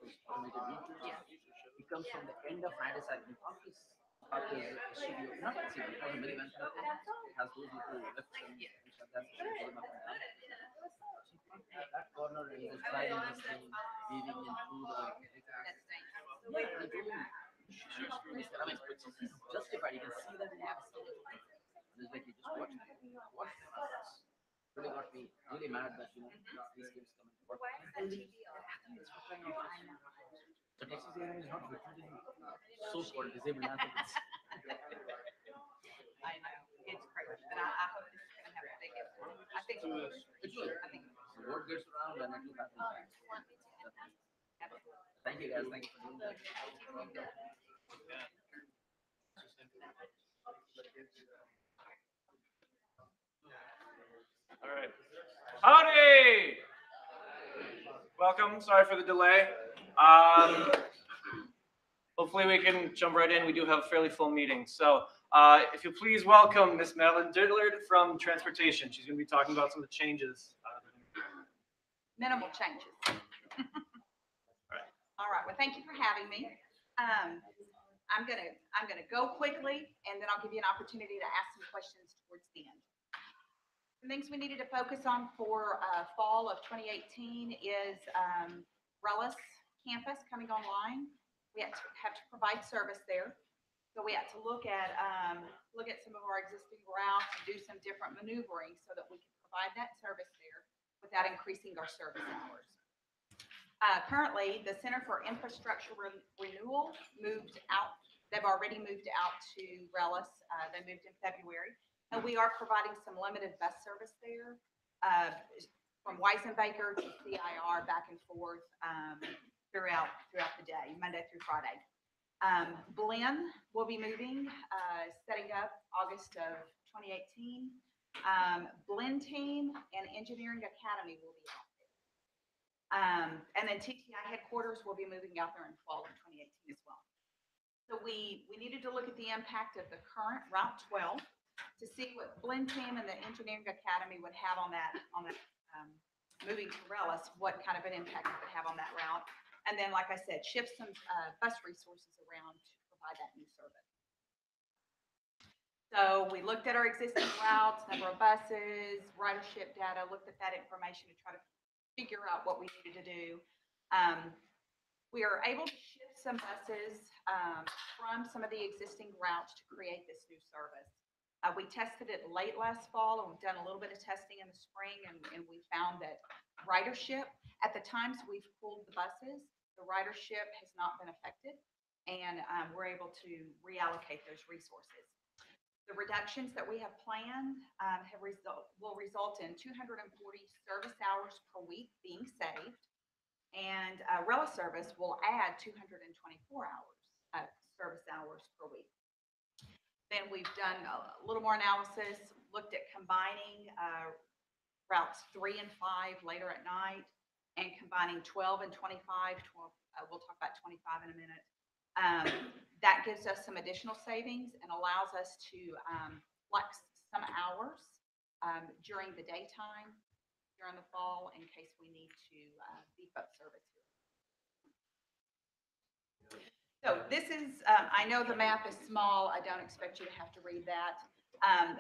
those automated meters. Yeah. It comes from the end of Radisson. In park is studio, not a studio, it has a minivan kind of thing. It has those little lifts and stuff that you put them up and down. She parked at that corner and was driving this thing, weaving in through the. Yeah, and I told him, I mean, he's justified. You can see that he has so much money. And it's like, you just watch them. Watch them. It's really got me really mad that, these kids come into work. Building athletes for crying out loud. The Texas A&M is not recruiting so-called disabled athletes. I know. It's crazy. But I hope this is going to have a big impact. I think it will. It will. I think it will. The word gets around and it will happen. Thank you guys. Thank you for doing that. All right. Howdy! Welcome. Sorry for the delay. Hopefully we can jump right in. We do have a fairly full meeting. So if you please welcome Miss Madeline Dillard from Transportation. She's going to be talking about some of the changes. Minimal changes. All right. Well, thank you for having me. I'm gonna go quickly, and then I'll give you an opportunity to ask some questions towards the end. Some things we needed to focus on for fall of 2018 is Rellis campus coming online. We have to provide service there, so we had to look at some of our existing routes and do some different maneuvering so that we can provide that service there without increasing our service hours. Currently, the Center for Infrastructure Renewal moved out. They've already moved out to Rellis. They moved in February, and we are providing some limited bus service there from Weisenbaker to CIR back and forth throughout the day, Monday through Friday. Blinn will be moving, setting up August of 2018. Blinn Team and Engineering Academy will be out. And then TTI headquarters will be moving out there in fall of 2018 as well. So we needed to look at the impact of the current Route 12 to see what Blinn Team and the Engineering Academy would have on that moving to Rellis, what kind of an impact it would have on that route. And then, like I said, shift some bus resources around to provide that new service. So we looked at our existing routes, number of buses, ridership data, looked at that information to try to figure out what we needed to do. We are able to shift some buses from some of the existing routes to create this new service. We tested it late last fall, and we've done a little bit of testing in the spring, and we found that ridership, at the times we've pulled the buses, the ridership has not been affected, and we're able to reallocate those resources. The reductions that we have planned will result in 240 service hours per week being saved, and Rellis service will add 224 hours of service hours per week. Then we've done a little more analysis, looked at combining routes 3 and 5 later at night, and combining 12 and 25. We'll talk about 25 in a minute. That gives us some additional savings and allows us to flex some hours during the daytime, during the fall, in case we need to beef up service here. So this is, I know the map is small. I don't expect you to have to read that.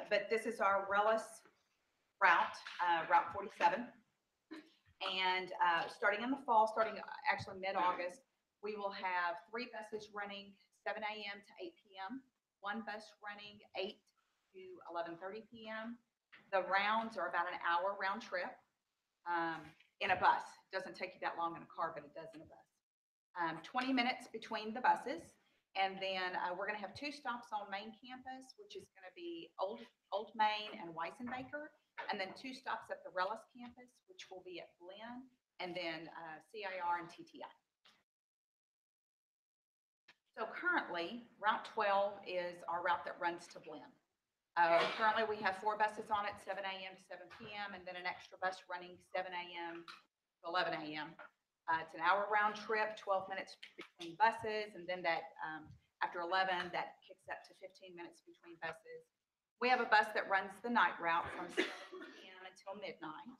But this is our Rellis route, Route 47. And starting in the fall, starting actually mid-August, we will have 3 buses running 7 a.m. to 8 p.m., 1 bus running 8 to 11:30 p.m. The rounds are about an hour round trip in a bus. It doesn't take you that long in a car, but it does in a bus. 20 minutes between the buses. And then we're going to have 2 stops on main campus, which is going to be Old Main and Weisenbaker. And then 2 stops at the Rellis campus, which will be at Blinn, and then CIR and TTI. So currently, Route 12 is our route that runs to Blinn. Currently, we have 4 buses on it, 7 a.m. to 7 p.m., and then an extra bus running 7 a.m. to 11 a.m. It's an hour round trip, 12 minutes between buses, and then that after 11, that kicks up to 15 minutes between buses. We have a bus that runs the night route from 7 p.m. until midnight.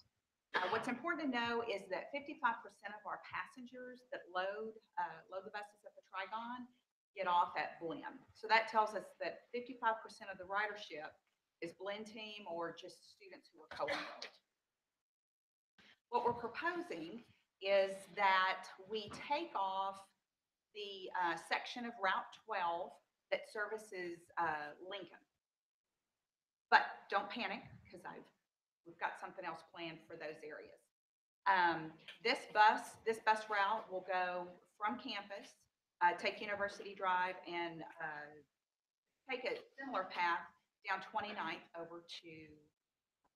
What's important to know is that 55% of our passengers that load the buses at the Trigon get off at Blinn. So that tells us that 55% of the ridership is Blinn team or just students who are co-enrolled. What we're proposing is that we take off the section of Route 12 that services Lincoln. But don't panic, because we've got something else planned for those areas. This bus route will go from campus, take University Drive, and take a similar path down 29th over to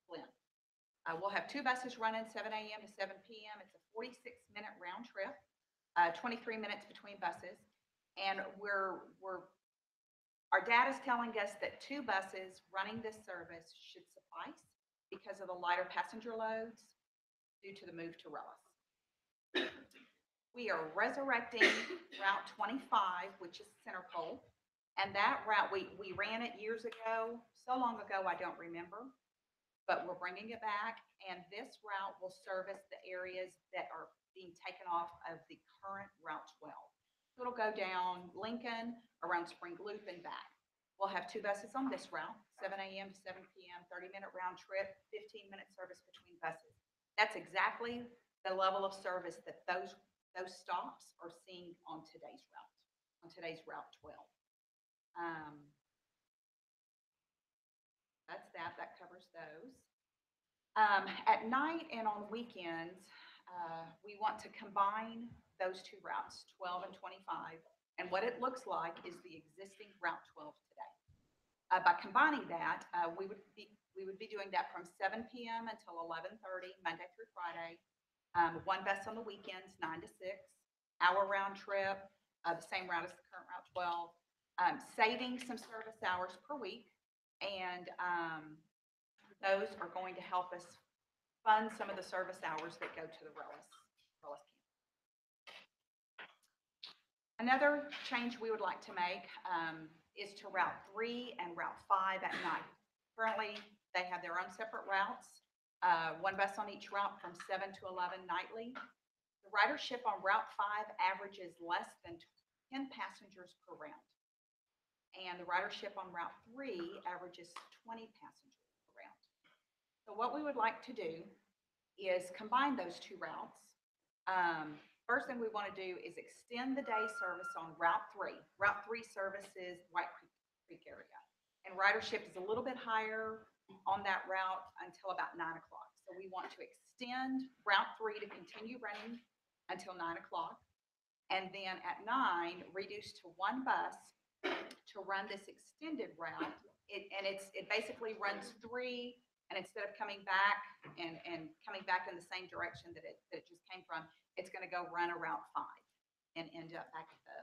Flint. We'll have two buses running 7 a.m. to 7 p.m. It's a 46-minute round trip, 23 minutes between buses. And our data is telling us that two buses running this service should suffice because of the lighter passenger loads due to the move to Rellis. We are resurrecting Route 25, which is Centerpole. And that route, we ran it years ago, so long ago I don't remember, but we're bringing it back. And this route will service the areas that are being taken off of the current Route 12. So it'll go down Lincoln, around Spring Loop and back. We'll have two buses on this route, 7 a.m. to 7 p.m., 30-minute round trip, 15-minute service between buses. That's exactly the level of service that those stops are seeing on today's Route 12. That covers those. At night and on weekends, we want to combine those two routes, 12 and 25. And what it looks like is the existing Route 12 today. By combining that, we would be doing that from 7 p.m. until 11:30, Monday through Friday. One bus on the weekends, 9 to 6, hour round trip, the same route as the current Route 12, saving some service hours per week. And those are going to help us fund some of the service hours that go to the Rellis campus. Another change we would like to make is to Route 3 and Route 5 at night. Currently, they have their own separate routes, one bus on each route from 7 to 11 nightly. The ridership on Route 5 averages less than 10 passengers per round. And the ridership on Route 3 averages 20 passengers per round. So what we would like to do is combine those two routes. First thing we want to do is extend the day service on Route 3. Route 3 services White Creek area. And ridership is a little bit higher on that route until about 9 o'clock. So we want to extend Route 3 to continue running until 9 o'clock. And then at 9, reduce to one bus to run this extended route. It basically runs 3, and instead of coming back and coming back in the same direction that it just came from, it's going to go run around 5 and end up back at the,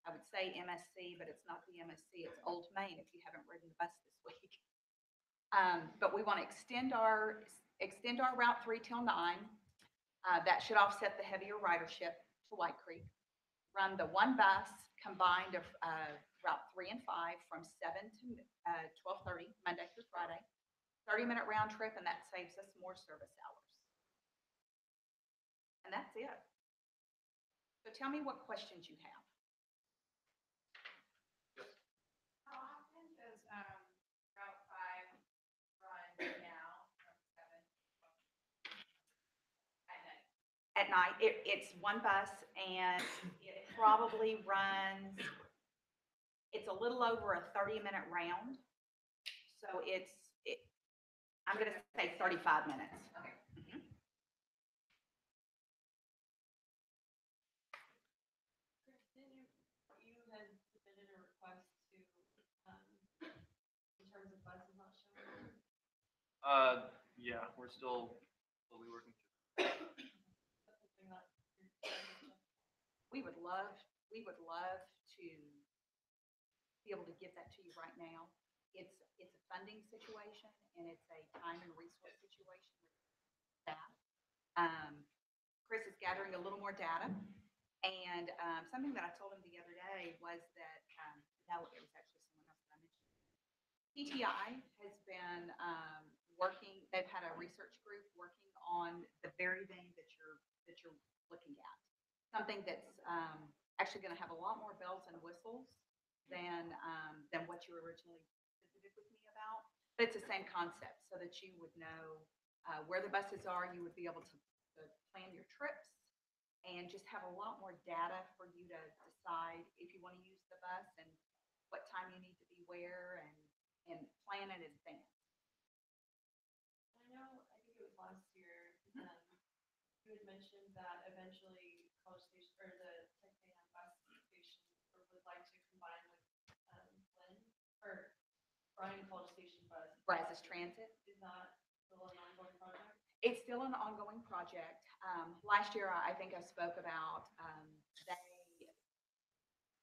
I would say MSC, but it's not the MSC, it's Old Main if you haven't ridden the bus this week. But we want to extend our Route 3 till 9. That should offset the heavier ridership to White Creek. Run the one bus combined of Route 3 and 5 from 7 to 12:30, Monday through Friday. 30-minute round trip, and that saves us more service hours. And that's it. So tell me what questions you have. How often does Route 5 run now from 7 at night? At night, it's one bus, and it probably runs, it's a little over a 30-minute round. So I'm going to say 35 minutes. Okay. Mhm. Kristen, you had submitted a request to, in terms of buses not showing. Yeah, we're still slowly working through. That's something that We would love to be able to give that to you right now. It's a funding situation, and it's a time and resource situation with staff. Chris is gathering a little more data, and something that I told him the other day was that, no, it was actually someone else that I mentioned. PTI has been working, they've had a research group working on the very thing that you're looking at. Something that's actually going to have a lot more bells and whistles than what you originally visited with me about. But it's the same concept, so that you would know where the buses are. You would be able to plan your trips and just have a lot more data for you to decide if you want to use the bus and what time you need to be where and plan in advance. I know, I think it was last year, you had mentioned that eventually College Station, or the Texas A&M bus station would like to combine with, Glenn, or Bryan College Station bus. Brazos Transit. Is that still an ongoing project? It's still an ongoing project. Last year, I think I spoke about,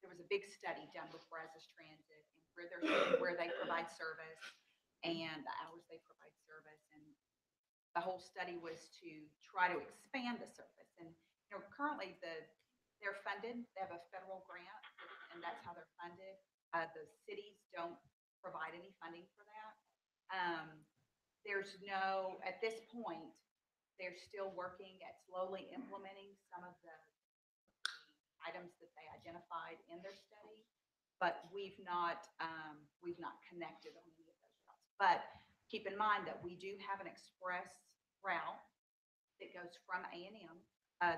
there was a big study done with Brazos Transit and where they provide service and the hours they provide service. And the whole study was to try to expand the service. And, currently they're funded, they have a federal grant, and that's how they're funded. The cities don't provide any funding for that. At this point, they're still working at slowly implementing some of the items that they identified in their study, but we've not connected on any of those routes. But keep in mind that we do have an express route that goes from A&M,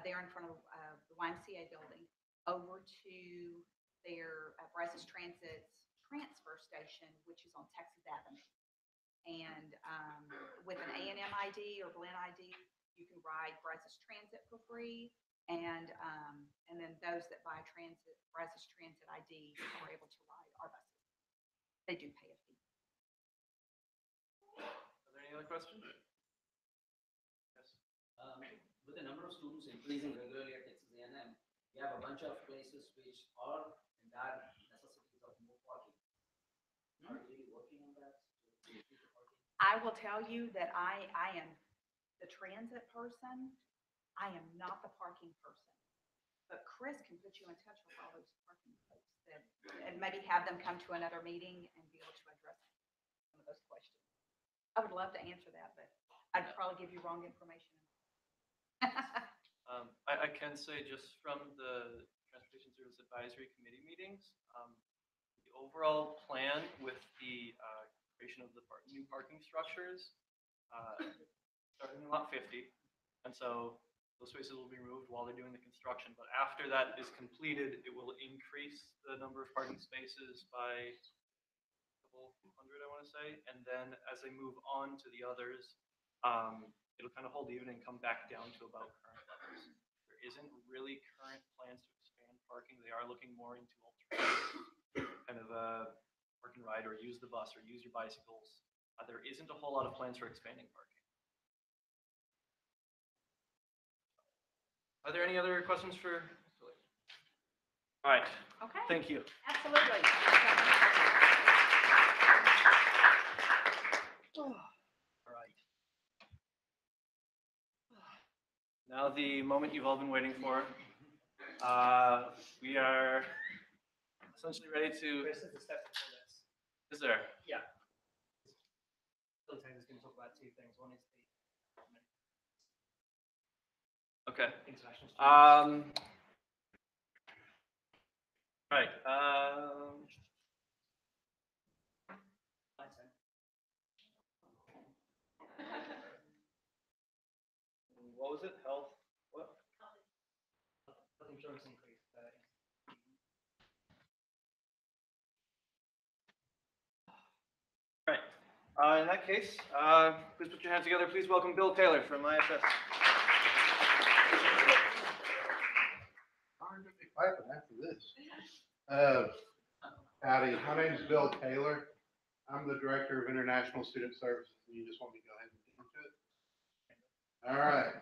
there in front of the YMCA building, over to their Brazos Transit's transfer station, which is on Texas Avenue. And with an A&M ID or Glenn ID, you can ride Brazos Transit for free. And then those that buy Brazos Transit ID are able to ride our buses. They do pay a fee. Are there any other questions? Yes. With the number of students increasing regularly at Texas A&M, we have a bunch of places which are in dire necessities of more parking. Are you really working on that to increase the parking? I will tell you that I am the transit person. I am not the parking person. But Chris can put you in touch with all those parking folks and maybe have them come to another meeting and be able to address some of those questions. I would love to answer that, but I'd probably give you wrong information. I can say just from the Transportation Service Advisory Committee meetings, the overall plan with the creation of the new parking structures, starting in lot 50, and so those spaces will be removed while they're doing the construction. But after that is completed, it will increase the number of parking spaces by a couple hundred, I want to say. And then as they move on to the others, it'll kind of hold even and come back down to about current levels. There isn't really current plans to expand parking. They are looking more into alternatives, kind of park and ride, or use the bus, or use your bicycles. There isn't a whole lot of plans for expanding parking. Are there any other questions for? All right. Okay. Thank you. Absolutely. All right. Now the moment you've all been waiting for. We are essentially ready to. Chris is a step before this. Is there? Yeah. Sometimes it's going to talk about two things. One is Okay. the international students. Right. My turn. What was it? Health? What? Health insurance increase. Right. In that case, please put your hands together. Please welcome Bill Taylor from ISS. I'm gonna be piping after this. Howdy, my name is Bill Taylor. I'm the Director of International Student Services. And you just want me to go ahead and get into it? All right.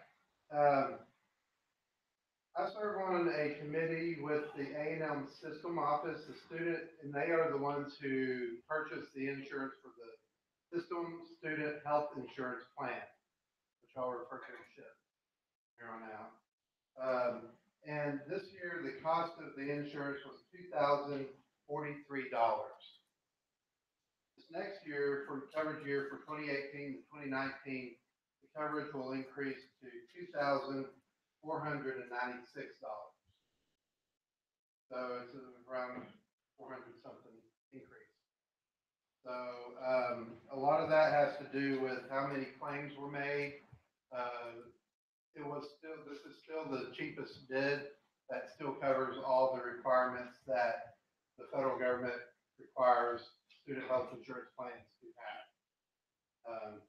I serve on a committee with the A&M System Office, the student, and they are the ones who purchase the insurance for the System Student Health Insurance Plan, which I'll refer to as SHIP here on out. And this year, the cost of the insurance was $2,043. This next year, for coverage year for 2018 to 2019, the coverage will increase to $2,496. So it's around 400 something increase. So, a lot of that has to do with how many claims were made. This is still the cheapest bid that still covers all the requirements that the federal government requires student health insurance plans to have.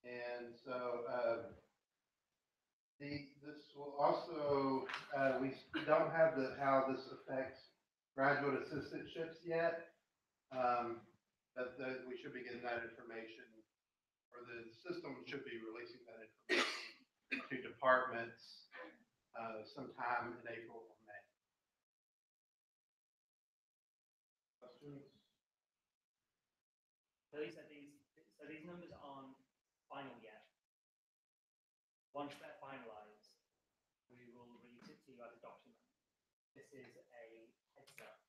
And so, this will also, we don't have how this affects graduate assistantships yet. But we should be getting that information, or the system should be releasing that information to departments, sometime in April or May. Questions? So these numbers aren't final yet. Once they're finalized, we will release it to you as a document. This is a heads up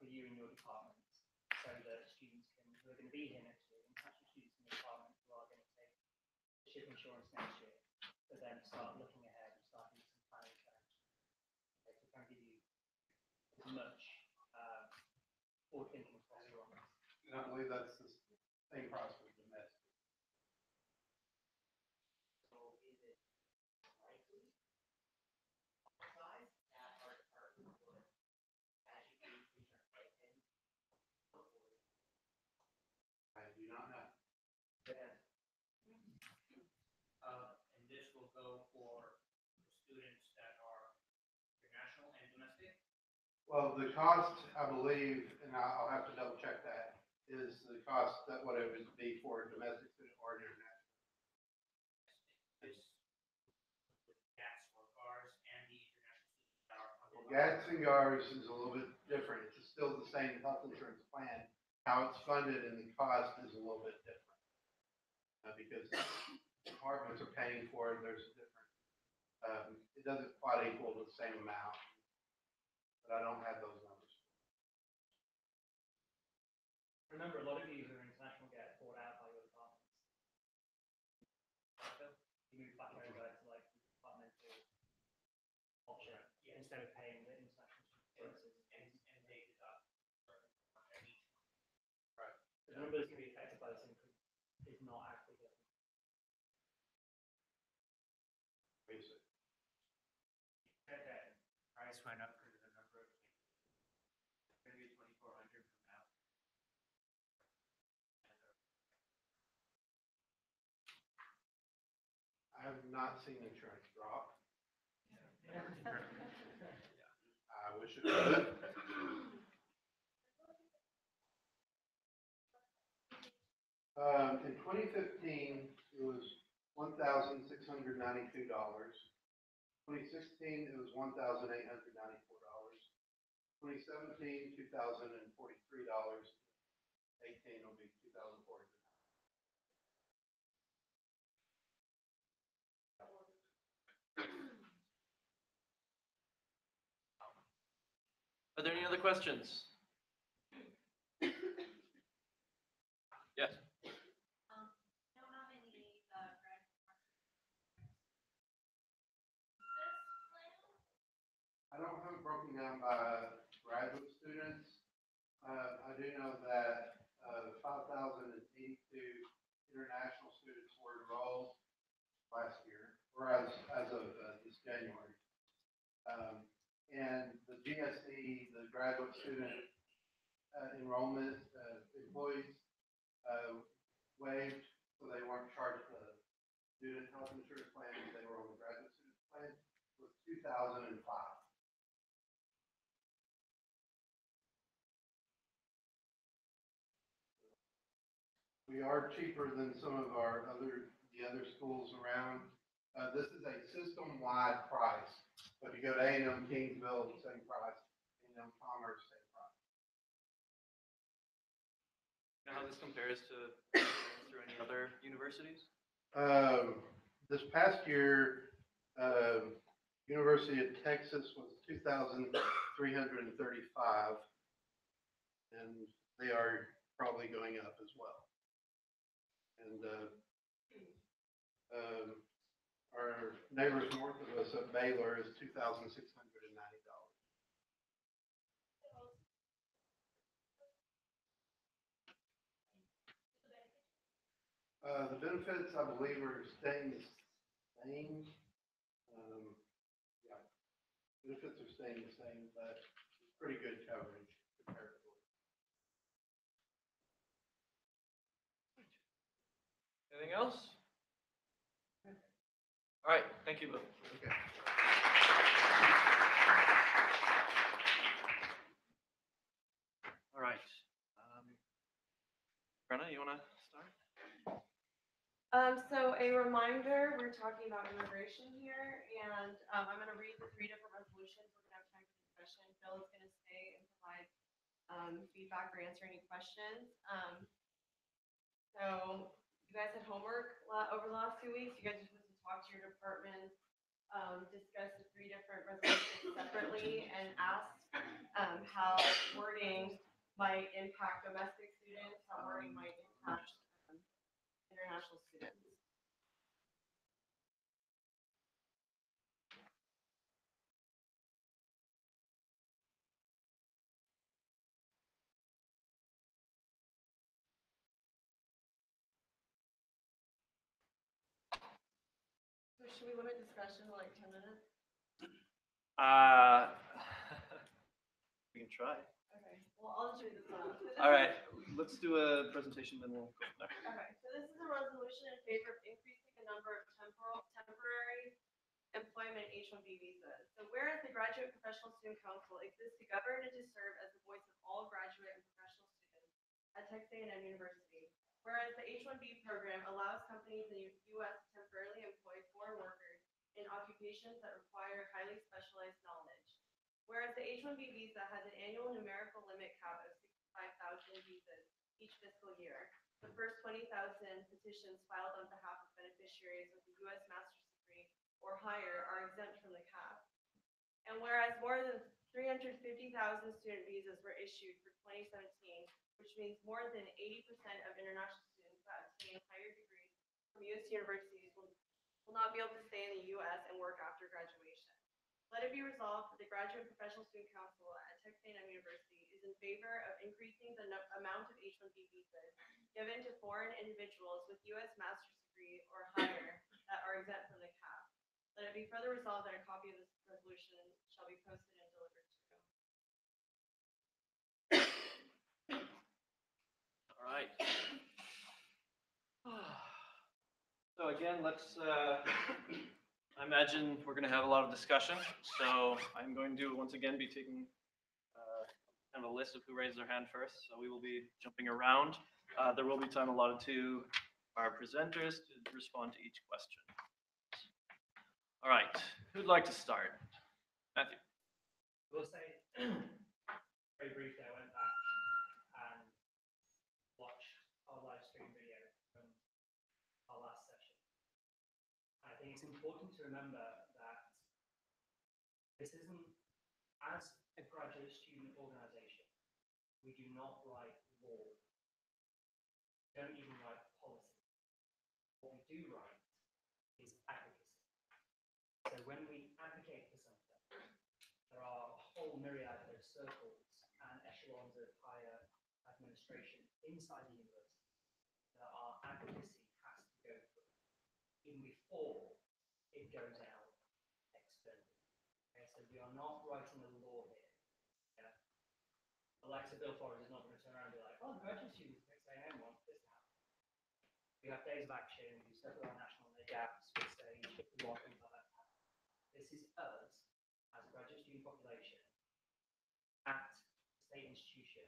for you and your department, so that students who are going to be here next year, international students in the department who are going to take ship insurance next year, to then start looking ahead and start doing some planning strategy. Okay, so trying to give you as much forward thinking as possible on this. And I believe that's the same process with domestic. So is it likely size that our department would, as you do research right in, hopefully, I do not know. and this will go for students that are international and domestic? Well, the cost, I believe, and I'll have to double check that, is the cost that what it would be for a domestic student or an international. This, with GATS or GARS and the international students that are. Well, GATS and GARS is a little bit different. It's still the same health insurance plan. How it's funded and the cost is a little bit different. Because departments are paying for it, there's a different, it doesn't quite equal the same amount. But I don't have those numbers. Remember, a lot of you who are international get bought out by your departments. So you move back over to like departmental option instead of paying the international services and they deduct each. Right. The numbers can be affected by this increase is not actually different. Basic. Okay. Price went up because of the number of maybe 2,400 from now. I have not seen insurance drop. I wish it would. In 2015, it was $1,692. 2016, it was $1,894. 2017, $2,043. 18 will be 2,400. Are there any other questions? Yes. Don't have any, grad. I don't have it broken down by graduate students. I do know that 5,082 international students were enrolled last year, or as of this January. And the GSE, the graduate student enrollment employees waived, so they weren't charged the student health insurance plan. They were on the graduate student plan. Was 2005. We are cheaper than some of the other schools around. This is a system-wide price. So if you go to A&M Kingsville, same price. A&M Commerce, same price. Now, how this compares to through any other universities? This past year, University of Texas was 2,335, and they are probably going up as well. And Our neighbors north of us at Baylor is $2,690. The benefits, I believe, are staying the same. Yeah, benefits are staying the same, but it's pretty good coverage comparatively. Anything else? All right, thank you, Bill. Okay. All right. Brenna, you want to start? So a reminder, we're talking about immigration here, and I'm going to read the 3 different resolutions. We're going to have time for discussion. Bill is going to stay and provide feedback or answer any questions. So you guys had homework over the last 2 weeks. You guys are supposed to talk to your department, discuss the 3 different resolutions separately, and ask how wording might impact domestic students, how wording might impact international students. So should we limit discussion to like 10 minutes? We can try. Okay, well, I'll just read this one. All right, let's do a presentation, then we'll go from there. Okay, so this is a resolution in favor of increasing the number of temporary employment H-1B visas. So whereas the Graduate Professional Student Council exists to govern and to serve as the voice of all graduate and professional students at Texas A&M University. Whereas the H-1B program allows companies in the U.S. to temporarily employ foreign workers in occupations that require highly specialized knowledge. Whereas the H-1B visa has an annual numerical limit cap of 65,000 visas each fiscal year. The first 20,000 petitions filed on behalf of beneficiaries with a U.S. master's degree or higher are exempt from the cap. And whereas more than 350,000 student visas were issued for 2017, which means more than 80% of international students that obtain higher degrees from U.S. universities will not be able to stay in the U.S. and work after graduation. Let it be resolved that the Graduate Professional Student Council at Texas A&M University is in favor of increasing the amount of H-1B visas given to foreign individuals with U.S. master's degree or higher that are exempt from the cap. Let it be further resolved that a copy of this resolution shall be posted and delivered to you. All right. So again, let's, I imagine we're going to have a lot of discussion. So I'm going to once again be taking kind of a list of who raised their hand first. So we will be jumping around. There will be time allotted to our presenters to respond to each question. All right, who'd like to start? Matthew. I will say, very briefly, I went back and watched our live stream video from our last session. I think it's important to remember that this isn't, as a graduate student organization, we do not write law. We don't even write policy. What we do write is advocacy. So when we advocate for something, there are a whole myriad of circles and echelons of higher administration inside the university that our advocacy has to go through, even before it goes out externally. Okay, so we are not writing a law here. Yeah? The likes of Bill Forrest is not going to turn around and be like, oh, the graduate students at Texas A&M want this to happen. We have days of action, we do stuff with our national gaps, we say, we want things like that. This is us, as a graduate student population, at the state institution,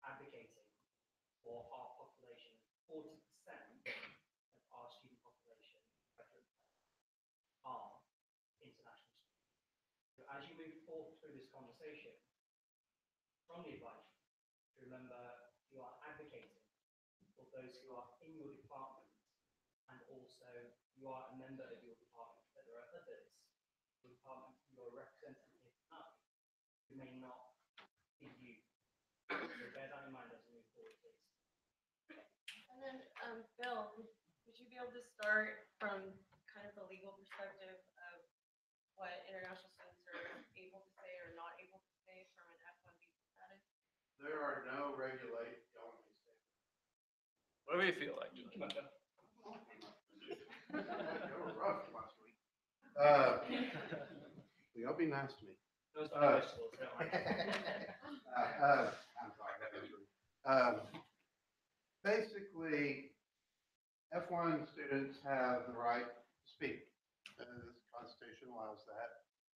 advocating for our population. 40% of our student population are international students. So as you move forward through this conversation, strongly advise you to remember you are advocating for those who are in your department, and also you are a member of your department, but there are others in your department you are representative of who may not be you. So bear that in mind as we move forward, please. And then, Bill, would you be able to start from kind of the legal perspective of what international students are able to say or not able to say from an F1 visa status? There are no regulations. Whatever you feel like. Julie. They were rough last week. Y'all be nice to me. Those Uh, vegetables, don't worry. I'm sorry, that was rude. Basically, F1 students have the right to speak. The Constitution allows that.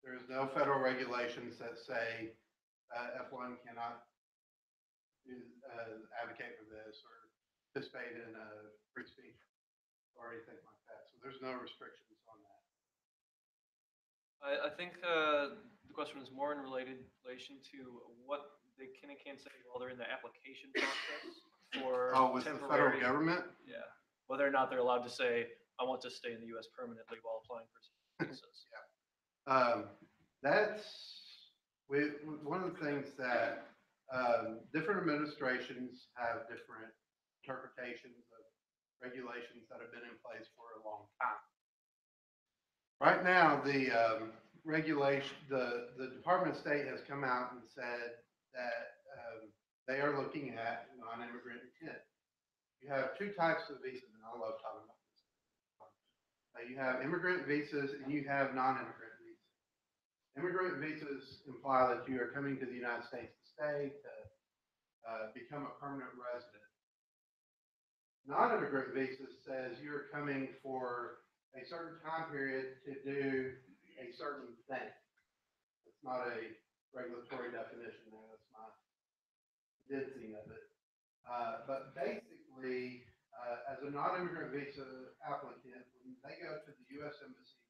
There is no federal regulations that say F1 cannot advocate for this or participate in free speech or anything like that. So there's no restrictions on that. I think the question is more in relation to what they can and can't say while they're in the application process for Oh, with the federal temporary. government? Yeah, whether or not they're allowed to say, I want to stay in the US permanently while applying for visas. That's one of the things that different administrations have different interpretations of regulations that have been in place for a long time. Right now, the the Department of State has come out and said that they are looking at non-immigrant intent. You have two types of visas, and I love talking about this. You have immigrant visas and you have non-immigrant visas. Immigrant visas imply that you are coming to the United States to stay, to become a permanent resident. Non-immigrant visa says you're coming for a certain time period to do a certain thing. It's not a regulatory definition there, that's my density of it. But basically, as a non-immigrant visa applicant, when they go to the U.S. Embassy,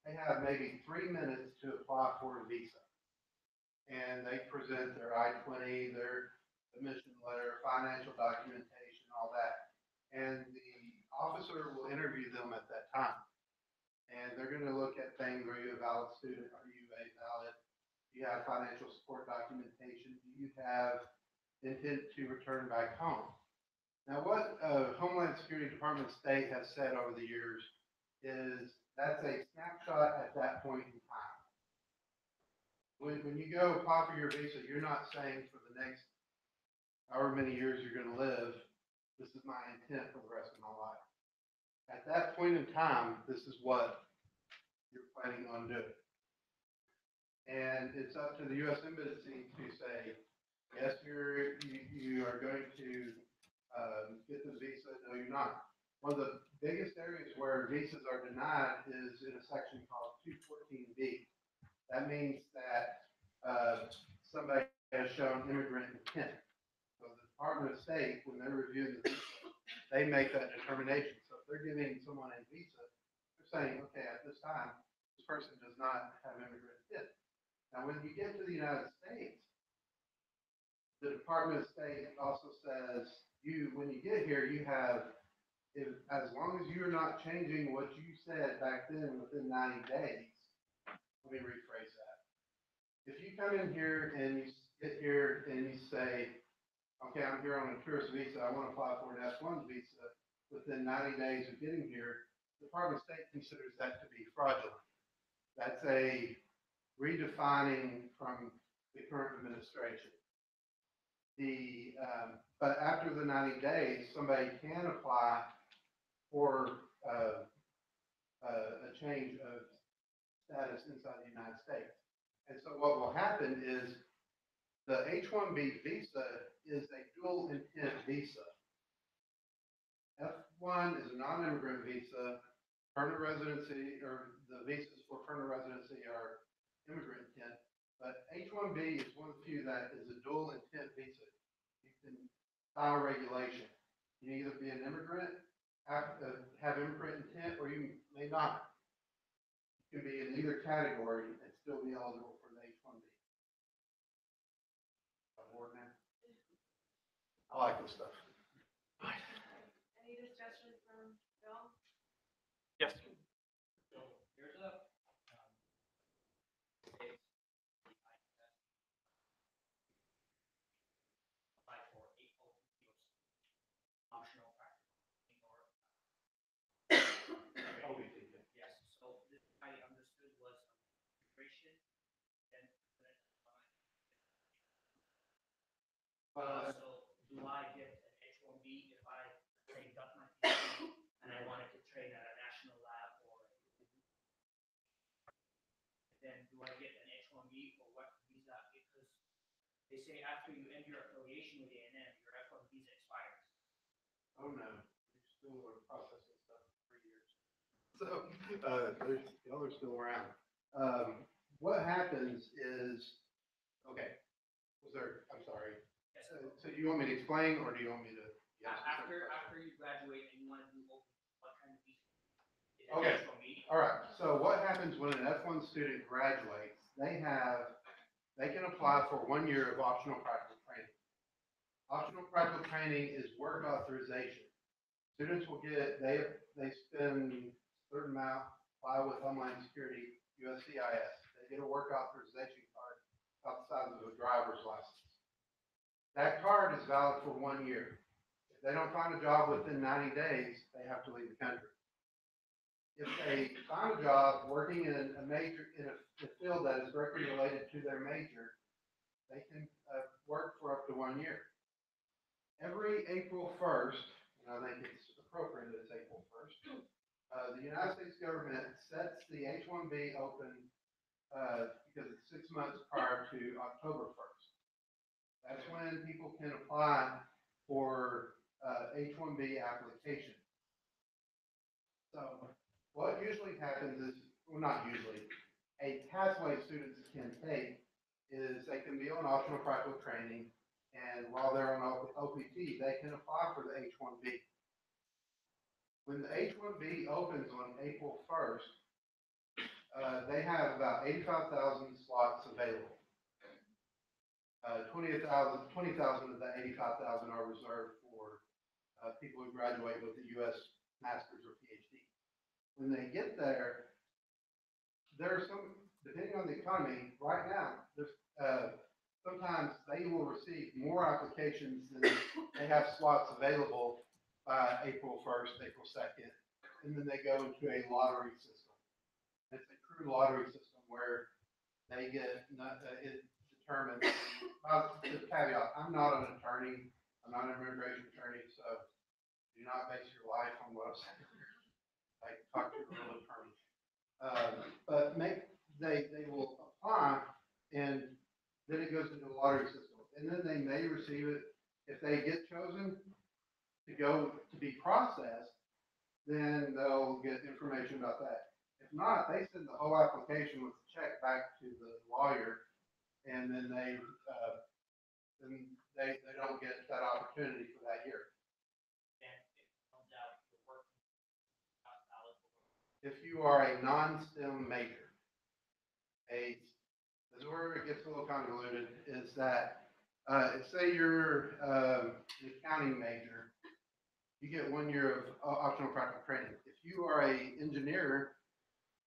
they have maybe 3 minutes to apply for a visa. And they present their I-20, their admission letter, financial documentation, all that. And the officer will interview them at that time. And they're going to look at things: are you a valid student? Are you a valid? Do you have financial support documentation? Do you have intent to return back home? Now, what Homeland Security Department of State has said over the years is that's a snapshot at that point in time. When you go apply for your visa, you're not saying for the next however many years you're going to live, this is my intent for the rest of my life. At that point in time, this is what you're planning on doing. And it's up to the U.S. Embassy to say, yes, you are going to get the visa, no, you're not. One of the biggest areas where visas are denied is in a section called 214B. That means that somebody has shown immigrant intent. So the Department of State, when they're reviewing the visa, they make that determination. So if they're giving someone a visa, they're saying, okay, at this time, this person does not have immigrant intent. Now, when you get to the United States, the Department of State also says when you get here, you have, as long as you're not changing what you said back then within 90 days, let me rephrase that. If you come in here and you get here and you say, okay, I'm here on a tourist visa, I want to apply for an S1 visa within 90 days of getting here, the Department of State considers that to be fraudulent. That's a redefining from the current administration. But after the 90 days, somebody can apply for a change of status inside the United States. And so what will happen is the H-1B visa is a dual intent visa. F-1 is a non-immigrant visa. Permanent residency, or the visas for permanent residency are immigrant intent. But H-1B is one of the few that is a dual intent visa. You can file regulation. You can either be an immigrant, have immigrant intent, or you may not. You can be in either category and still be eligible for the H-1B. Board now? I like this stuff. Any discussion from Bill? Yes. So here's a case apply for 8 open fields, optional practical or H-1B or work visa because they say after you end your affiliation with A&M, your F1 visa expires. Oh, no, you're still processing stuff for 3 years. So, y'all are still around. What happens is, okay, I'm sorry. Yes, So do you want me to explain or do you want me to? yes, after you graduate and you want to do open, what kind of visa? Is it Okay. H-1B? All right, so what happens when an F1 student graduates, they can apply for 1 year of optional practical training. Optional practical training is work authorization. Students will they spend a certain amount, apply with Homeland Security, USCIS. They get a work authorization card about the size of a driver's license. That card is valid for 1 year. If they don't find a job within 90 days, they have to leave the country. If they find a job working in a field that is directly related to their major, they can work for up to 1 year. Every April 1st, and I think it's appropriate it's April 1st, the United States government sets the H-1B open because it's 6 months prior to October 1st. That's when people can apply for H-1B application. So what usually happens is, well, not usually, a pathway students can take is they can be on optional practical training, and while they're on OPT, they can apply for the H-1B. When the H-1B opens on April 1st, they have about 85,000 slots available. 20,000 of the 85,000 are reserved for people who graduate with a U.S. master's or PhD. When they get there, there's some, depending on the economy, right now, there's sometimes they will receive more applications than they have slots available by April 1st, April 2nd, and then they go into a lottery system. It's a true lottery system where they get it determined. The caveat: I'm not an attorney. I'm not an immigration attorney, so do not base your life on what I'm saying. Like, talk to a real attorney. But they will apply, and then it goes into the lottery system, and then they may receive it. If they get chosen to be processed, then they'll get information about that. If not, they send the whole application with the check back to the lawyer, and then they don't get that opportunity for that year. And it comes out your work not valid for work. If you are a non-STEM major, this is where it gets a little convoluted, is that, say you're an accounting major, you get 1 year of optional practical training. If you are an engineer,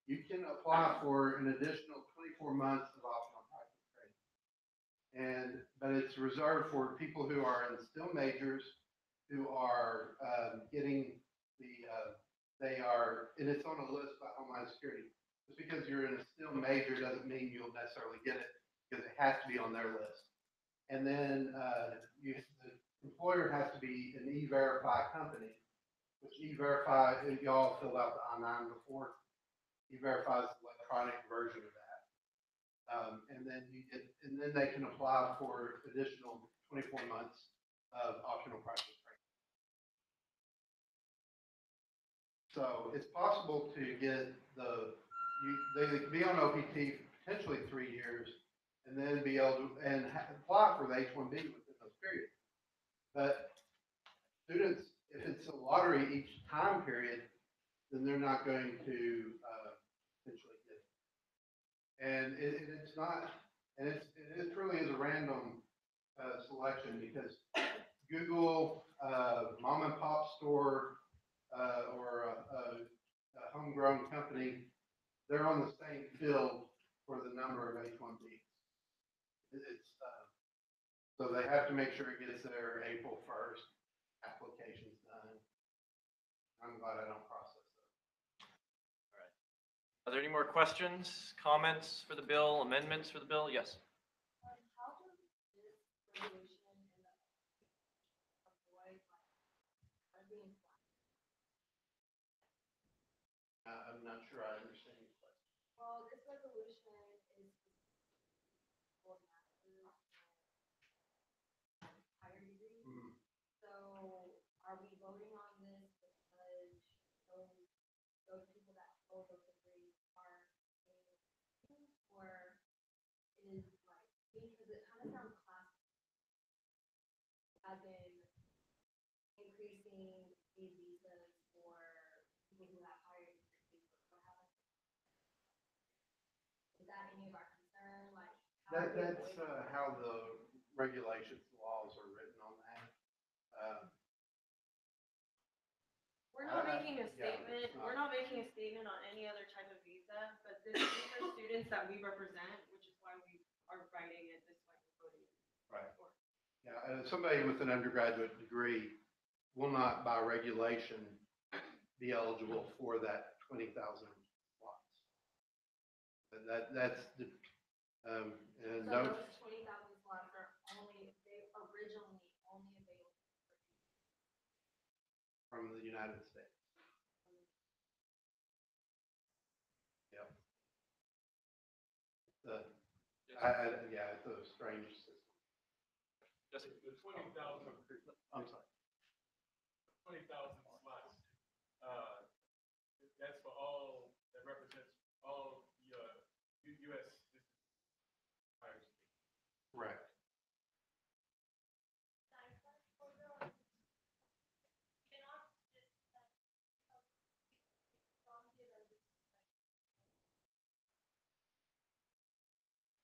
you can apply for an additional 24 months of optional practical training. But it's reserved for people who are in STEM majors who are getting and it's on a list by Homeland Security. Just because you're in a STEM major doesn't mean you'll necessarily get it, because it has to be on their list. And then the employer has to be an E-Verify company, which E-Verify, y'all filled out the I-9 before. E-Verify is the electronic version of that. And then they can apply for additional 24 months of optional practical training. So it's possible to get they could be on OPT for potentially 3 years, and then be able to apply for the H-1B within those periods. But students, if it's a lottery each time period, then they're not going to potentially get it. And it's not, and it truly is a random selection, because Google, mom and pop store, or a homegrown company, they're on the same field for the number of H-1Bs. So they have to make sure it gets there April 1st, application's done. I'm glad I don't process those. Are there any more questions, comments for the bill, amendments for the bill? Yes. How does this resolution and the avoid being I'm not sure I understand your question. well, this resolution is both masters and higher degree. Mhm. So are we voting on this because those people that hold those degrees are paying, or is like, because it kind of sounds class, as in increasing these visas for people who have higher degrees or haven't. Is that any of our concern, like? how are we That's avoiding- how the regulations, laws are written on that. We're not I- making a yeah, it's statement, not. we're not making a statement on any other type of visa, but these are students that we represent, which is why we are writing it this way, voting it. Right. Or- Yeah, somebody with an undergraduate degree will not by regulation be eligible for that 20,000 slots. And that's the, and So no, those 20,000 slots are only, they originally only available for from the United States. Yep. Yeah, it's a strange system. Jesse? The 20,000, I'm sorry. 20,000 slots, that's for all, that represents all the, US higher education. Correct.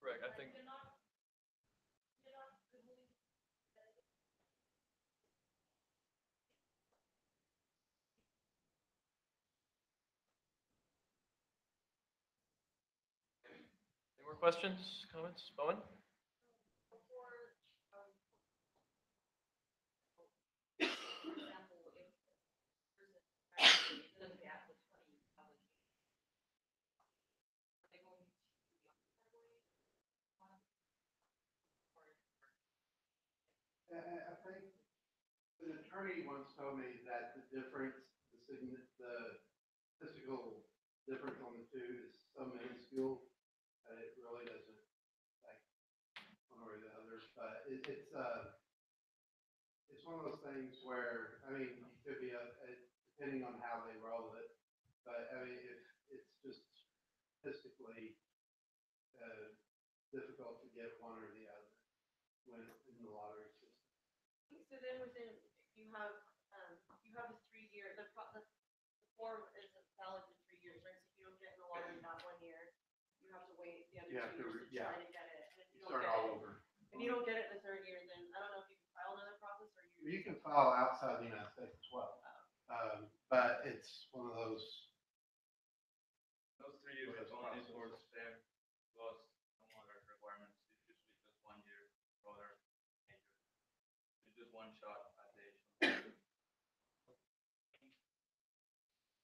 Correct, I think. Any more questions, comments? Bowen? example, if person doesn't have the 20 applications, are they going to be on that way? I think an attorney once told me that the difference, the physical difference on the two is so minuscule that it really doesn't affect one or the other. But it's one of those things where, I mean, you could be depending on how they roll it. But I mean, if it's just statistically difficult to get one or the other when in the lottery system. So then within, you have a 3-year, the form is valid for 3 years, right? So if you don't get in the lottery that 1 year, you have to wait the other You have 2 years to yeah. try to get it. And if You you don't start get all it, over. if you don't get it the 3rd year, then I don't know if you can file another process or you. You can file outside the United States as well. But it's one of those. Those 3 years is only for STEM plus some other requirements. It's usually just 1 year for other majors. It's just one shot at the age.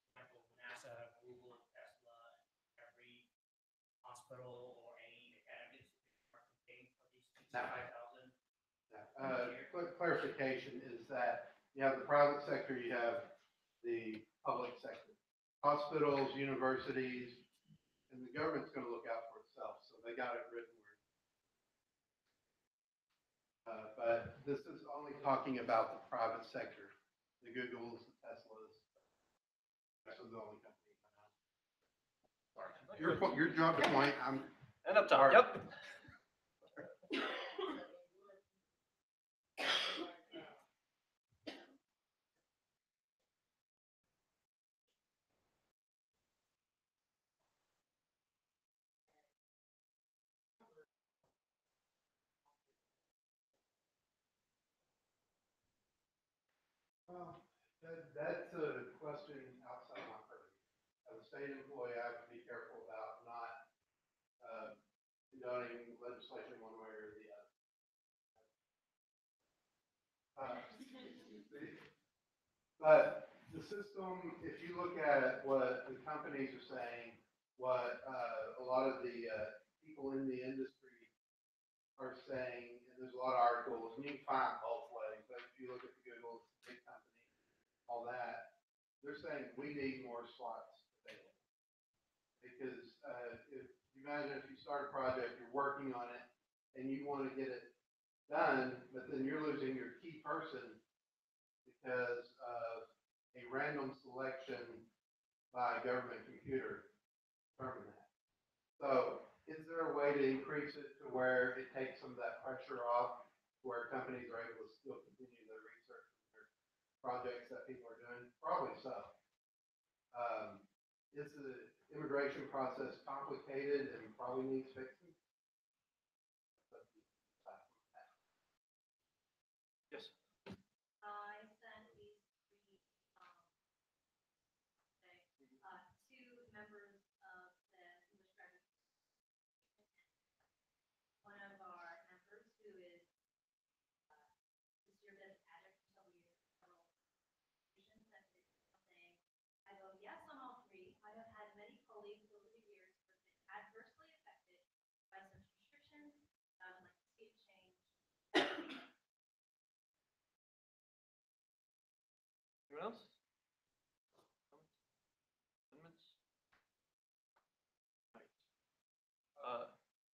example, NASA, Google, Tesla, every hospital or any academic institution are paying for these 65,000. Quick clarification is that you have the private sector, you have the public sector. Hospitals, universities, and the government's gonna look out for itself, so they got it written where. But this is only talking about the private sector, the Googles, the Teslas. Those are the only companies. Sorry. Your job to point, And up top, Sorry. yep. Well, that's a question outside my purview. As a state employee, I have to be careful about not condoning legislation one way or the other. But the system, if you look at what the companies are saying, what a lot of the people in the industry are saying, and there's a lot of articles, and you can find both ways, but if you look at the Google, it's a big company, all that, they're saying we need more slots available. Because if you imagine if you start a project, you're working on it, and you want to get it done, but then you're losing your key person because of a random selection by a government computer determine that. So is there a way to increase it to where it takes some of that pressure off, where companies are able to still continue their research, and their projects that people are doing? Probably so. Is the immigration process complicated and probably needs fixing? Yes. I sent these three, two members of the English graduate. One of our members who is, served as adjunct for several years, several positions, and is saying, I vote yes on all three. I have had many colleagues over the years who have been adversely affected by such restrictions, like state change. Anyone else? Amendments?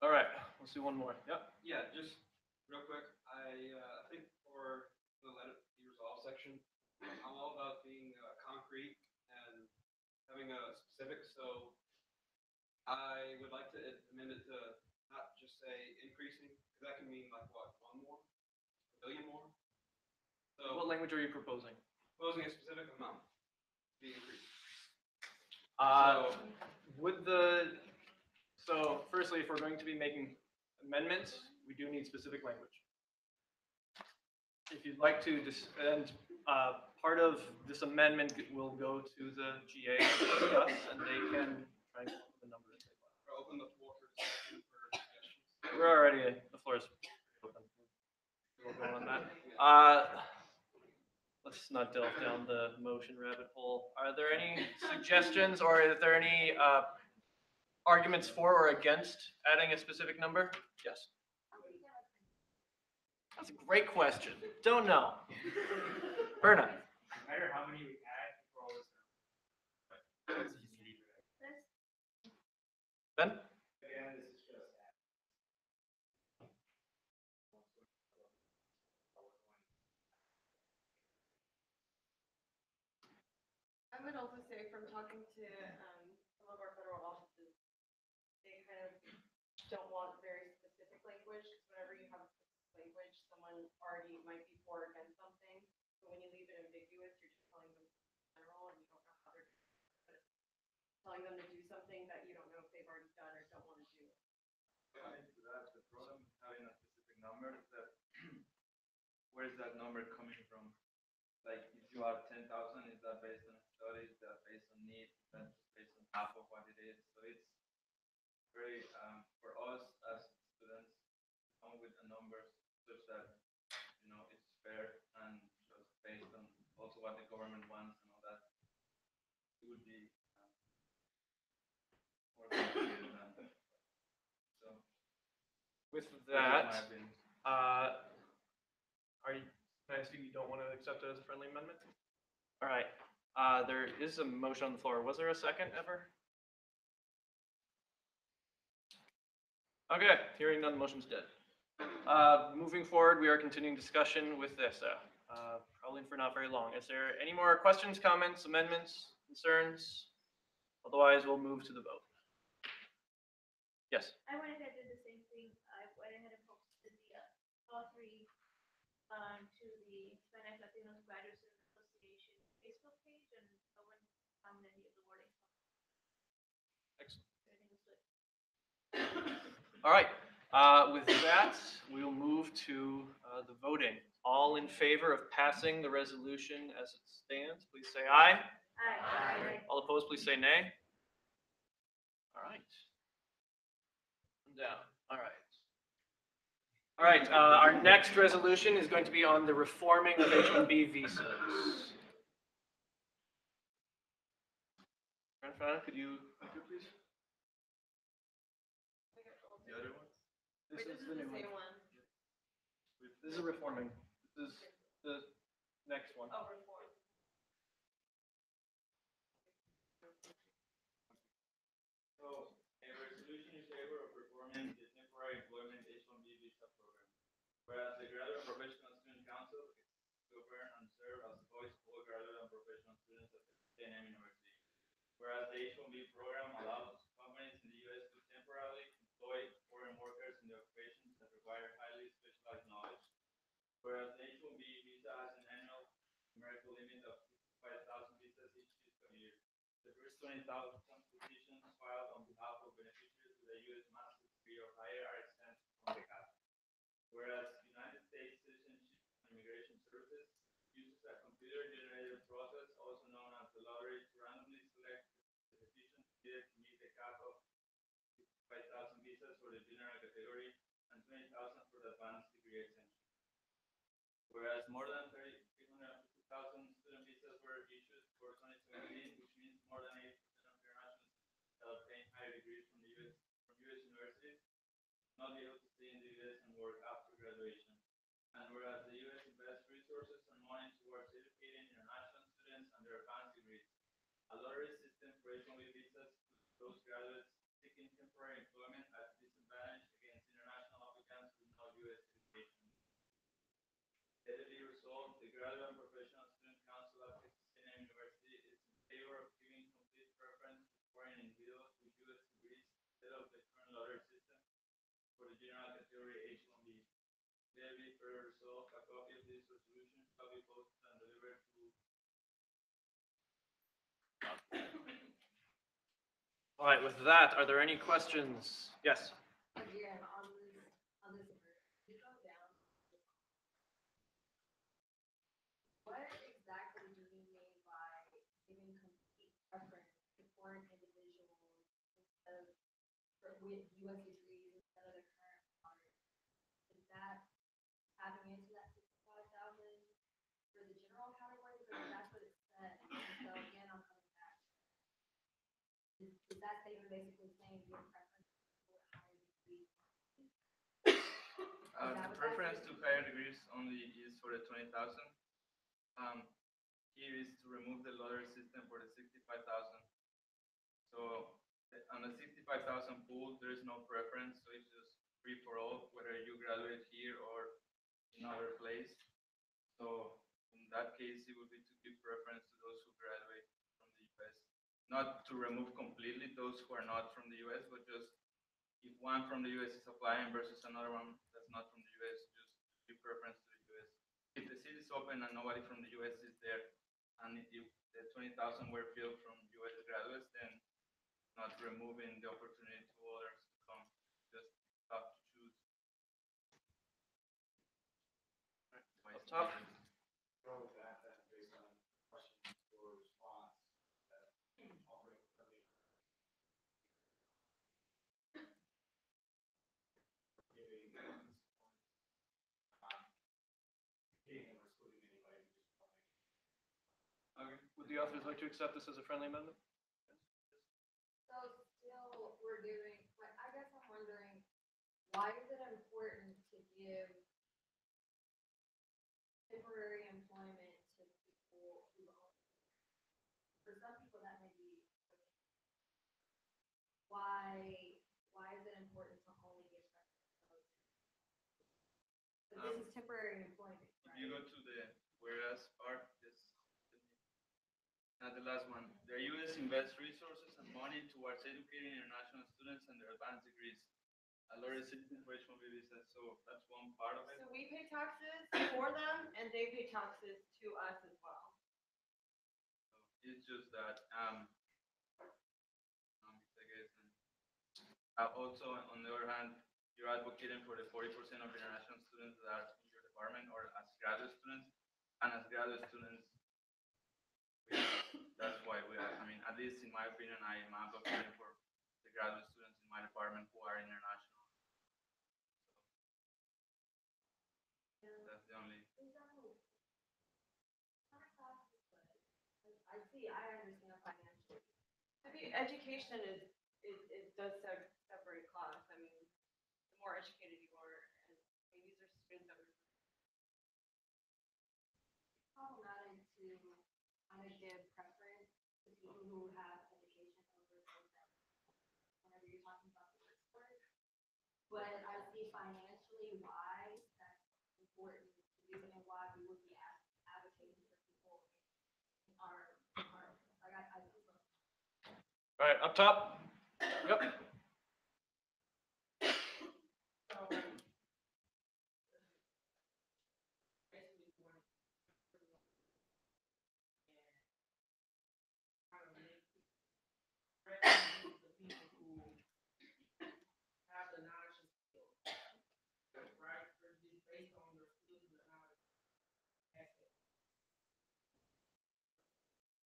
All right, let's do one more. Yep. Yeah, just real quick, I think for the let it be resolved section, I'm all about being concrete and having a specific, so I would like to amend it to not just say increasing, because that can mean like what, one more, a billion more? What So language are you proposing? proposing a specific amount to be increased. So, so firstly, if we're going to be making amendments, we do need specific language. If you'd like to, part of this amendment will go to the GA to discuss, and they can try and come up with a number if they want. Or open the floor for discussion for suggestions. We're already, the floor is open. We'll go on that. Let's not delve down the motion rabbit hole. Are there any suggestions, or is there any arguments for or against adding a specific number? Yes. That's a great question. Don't know. Berna. No matter how many we add, we're always gonna. Ben? Again, this is just that. I would also say from talking to some of our federal offices, they kind of don't want very specific language, because whenever you have a specific language, someone already might be for or against something. But when you leave it ambiguous, you're just telling them in general, and you don't know how they're telling them to do something that you don't know if they've already done or don't want to do. To that, the problem with having a specific number is that where is that number coming from? Like, if you have 10,000, is that based on studies? Is that based on need? Is that just based on half of what it is? So it's very, for us as students, come with a number such that, it's fair and just based on also what the government wants and all that. It would be more complicated than that. So. With that's my that, opinion. can I ask you don't want to accept it as a friendly amendment? All right, there is a motion on the floor. Was there a second ever? Okay, hearing none, the motion's dead. Moving forward, we are continuing discussion with this, probably for not very long. Is there any more questions, comments, amendments, concerns? Otherwise, we'll move to the vote. Yes. I went ahead and did the same thing. I went ahead and posted the all three to the Hispanic Latinos Graduate Student Association Facebook page, and no one found any of the wording. Excellent. Everything was good. All right, with that, we'll move to the voting. All in favor of passing the resolution as it stands, please say aye. Aye. All opposed, please say nay. All right. Down. All right. All right, our next resolution is going to be on the reforming of H-1B visas. Grandfather, could you please? The other one? This is the new one. one. This is reforming. This is the next one. Oh, reform. So, a resolution in favor of reforming the temporary employment H-1B visa Whereas the Graduate and Professional Student Council is govern and serve as the voice of all graduate and professional students at A&M University. Whereas the H-1B program allows companies in the U.S. to temporarily employ foreign workers in the occupations that require highly specialized knowledge. Whereas the H-1B visa has an annual numerical limit of 65,000 visas each fiscal year. The first 20,000 petitions filed on behalf of beneficiaries with a U.S. master's degree or higher are exempt from the cap. Whereas United States Citizenship and Immigration Services uses a computer-generated process, also known as the lottery, to randomly select the petitions needed to meet the cap of 5,000 visas for the general category and 20,000 for the advanced degree exemption. Whereas more than 350,000 student visas were issued for 2017, which means more than 80% of international students that obtain higher degrees from U.S. universities not be able to stay in the U.S. and work after graduation. And whereas the U.S. invests resources and money towards educating international students and their advanced degrees, a lottery system for H-1B visas puts those graduates seeking temporary employment at disadvantage against international applicants with no U.S. education. Let it be resolved, the Graduate and Professional Student Council at Texas A&M University is in favor of giving complete preference to foreign individuals with U.S. degrees instead of the current lottery system for the general category H-1B. Let it be further resolved, a copy of this resolution shall be posted and delivered to. All right, with that, are there any questions? Yes. Again, on this, you go down. What exactly do you mean by giving complete preference to foreign individuals instead of, with U.S. degrees instead of the current honors? Is that tapping into that 65,000 for the general category, because that's what it said? So again, I'm coming back. Is that statement basically saying give preference for higher degrees? The preference to higher degrees only is for the 20,000. Here is to remove the lottery system for the 65,000. So on the 65,000 pool, there is no preference, so it's just free for all, whether you graduate here or in other place. So in that case, it would be to give preference to those who graduate from the U.S. Not to remove completely those who are not from the U.S., but just if one from the U.S. is applying versus another one that's not from the U.S., just give preference to the U.S. If the seat is open and nobody from the U.S. is there, and if the 20,000 were filled from U.S. graduates, then not removing the opportunity to others to come, just have to choose. Up top. Go with that, then, based on questions or response. I'll bring it from you. Giving, hitting or excluding anybody who just want to Okay. Would the authors like to accept this as a friendly amendment? So still, we're doing, like, I guess I'm wondering, why is it important to give temporary employment to people who own? For some people, that may be, okay. Why is it important to only give preference to those? But this is temporary employment, If you right? go to the whereas part, this, not the last one, the U.S. invests resources and money towards educating international students and their advanced degrees. A lottery system for H-1B visas, so that's one part of it. So we pay taxes for them and they pay taxes to us as well. It's just that, also, on the other hand, you're advocating for the 40% of international students that are in your department or as graduate students. And as graduate students, that's why we are, I mean, at least in my opinion, I am advocating for the graduate students in my department who are international. So that's the only. I see, I understand financially. I mean, education it does separate class. I mean, the more educated you are, and maybe these are students that are problematic to kind of give preference to people who have education over those that whenever you're talking about the workforce. But I see financially why that's important, the reason why we would be advocating for people in our, like, I just love. All right, up top. Yep.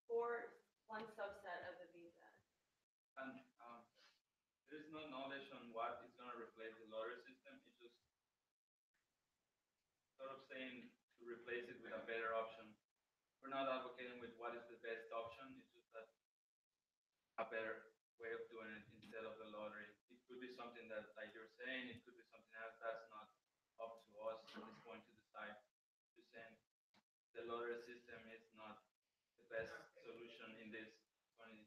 For one subset of the visa. And there is no knowledge on what is going to replace the lottery system. It's just sort of saying to replace it with a better option. We're not advocating with what is the best option. It's just that a better way of doing it instead of the lottery. It could be something that, like you're saying, it could be something else that's not up to us at this point to decide. Just saying the lottery system is not the best solution in this 20.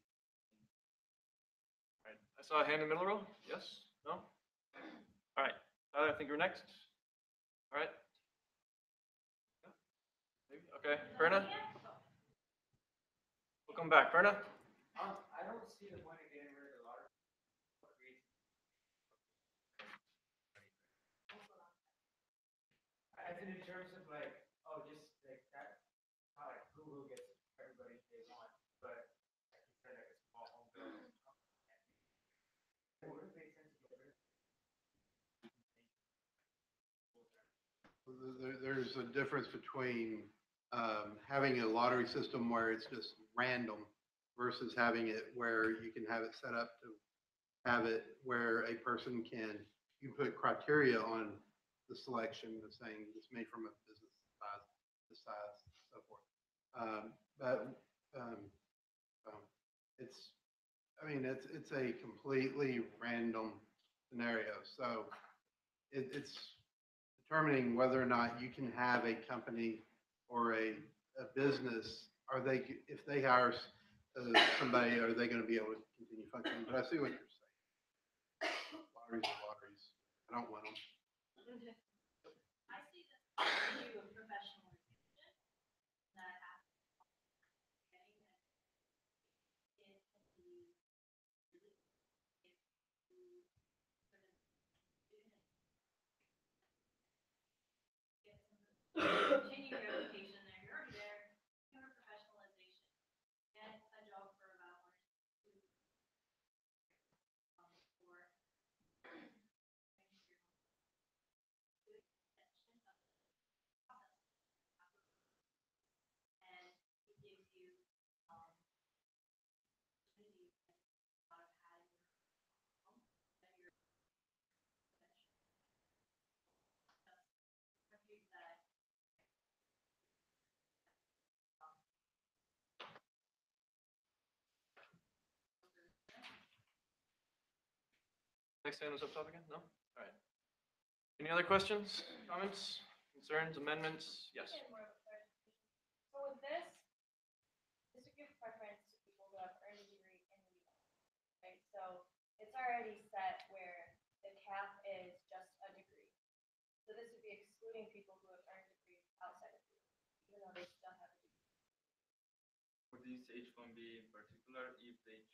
All right, I saw a hand in the middle row. Yes? No? All right, Tyler, I think you're next. All right. Yeah, maybe? Okay, Perna? We'll come back. Perna? I don't see the point of getting rid of the lottery. I think in terms of like, oh, just like that, how like Google gets everybody they want, but like you said, like a small home building. It wouldn't make sense to get rid of. There's a difference between having a lottery system where it's just random versus having it where you can have it set up to have it where a person can, you put criteria on the selection of saying it's made from a business size, the size, so forth. It's, I mean, it's a completely random scenario. So it's determining whether or not you can have a company or a business, are they, if they hire somebody, are they going to be able to continue functioning? But I see what you're saying. Lotteries are lotteries. I don't win them. I see this issue of professionalization that happens getting it can be really if you sort of student get some continue your education there, you're already there, you have a professionalization, get a job for about 1 or 2 for and it gives you opportunity out of having that you're countries that Next hand was up top again? No? All right. Any other questions, comments, concerns, amendments? Yes. get more of a clarification. So with this would give preference to people who have earned a degree in the US, right? So it's already set where the cap is just a degree. So this would be excluding people who have earned degrees outside of the US, even though they still have a degree. For this H-1B in particular, if they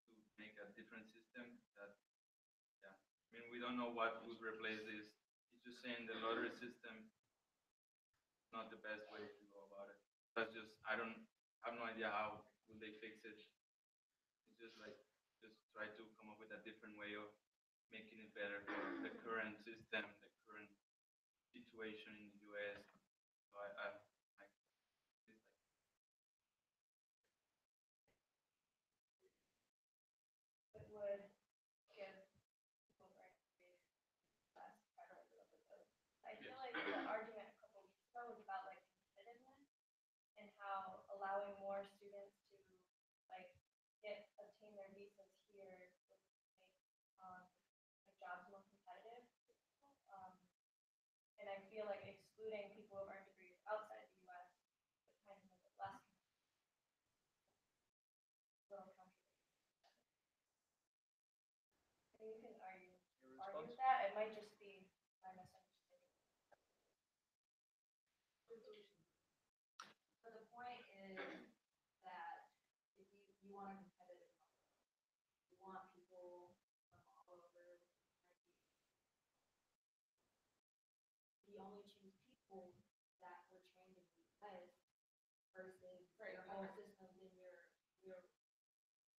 choose to make a different system, that, yeah, I mean, we don't know what would replace this. It's just saying the lottery system is not the best way to go about it. That's just, I have no idea how will they fix it. It's just like, just try to come up with a different way of making it better for the current system, the current situation in the US. So It would give people earned degrees less preference over those. I feel like the argument a couple weeks ago was about like competitiveness and how allowing more students to like obtain their visas here would make like jobs more competitive. And I feel like excluding people who have earned degrees outside the US would kind of make it less little controversial. And you can argue Your with response? that. It might just be my misunderstanding.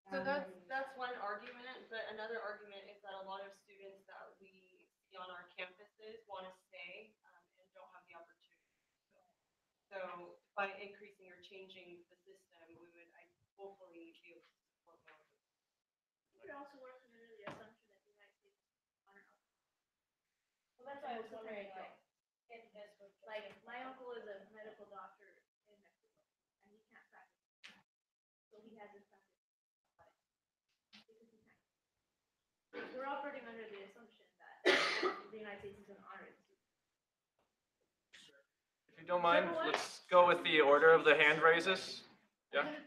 So that's one argument, but another argument is that a lot of students that we see on our campuses want to stay and don't have the opportunity. So by increasing or changing the system, we would hopefully be able to support more. You could also work under the assumption that the United States is honor up. Well, that's why I was wondering, like my uncle is a medical doctor in Mexico, and he can't practice. So he has his practice. Because he can't. We're operating under the assumption that the United States is an honor institution. If you don't mind, let's go with the order of the hand raises. Yeah? Yes.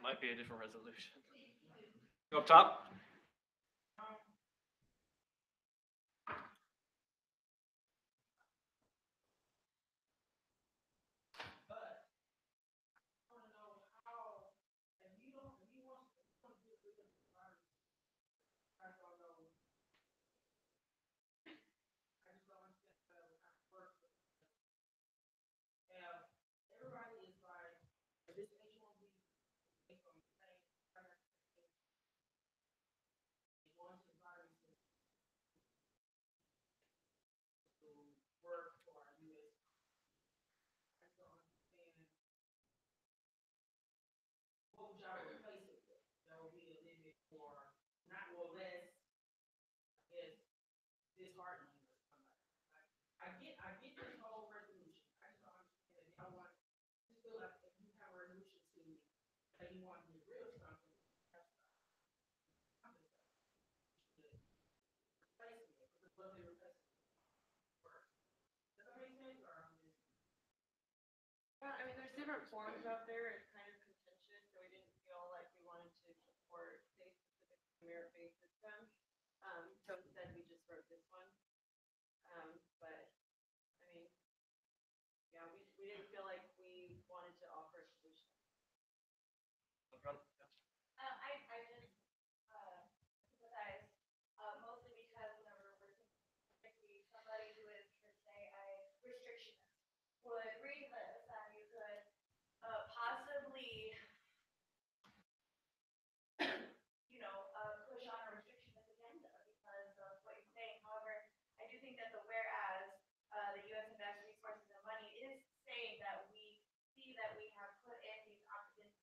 That might be a different resolution. Go up top. Yeah, I mean, there's different forms out there. It's kind of contentious, so we didn't feel like we wanted to support a specific merit-based system. So instead, we just wrote this one. But, I mean, yeah, we didn't feel like we wanted to offer a solution. Up front. Yeah. I just sympathize mostly because whenever we're thinking somebody who is, per se, a restrictionist would read this and you could possibly, push on a restrictionist agenda because of what you're saying. However, I do think that the whereas the U.S. invests resources and money is saying that we see that we have put in these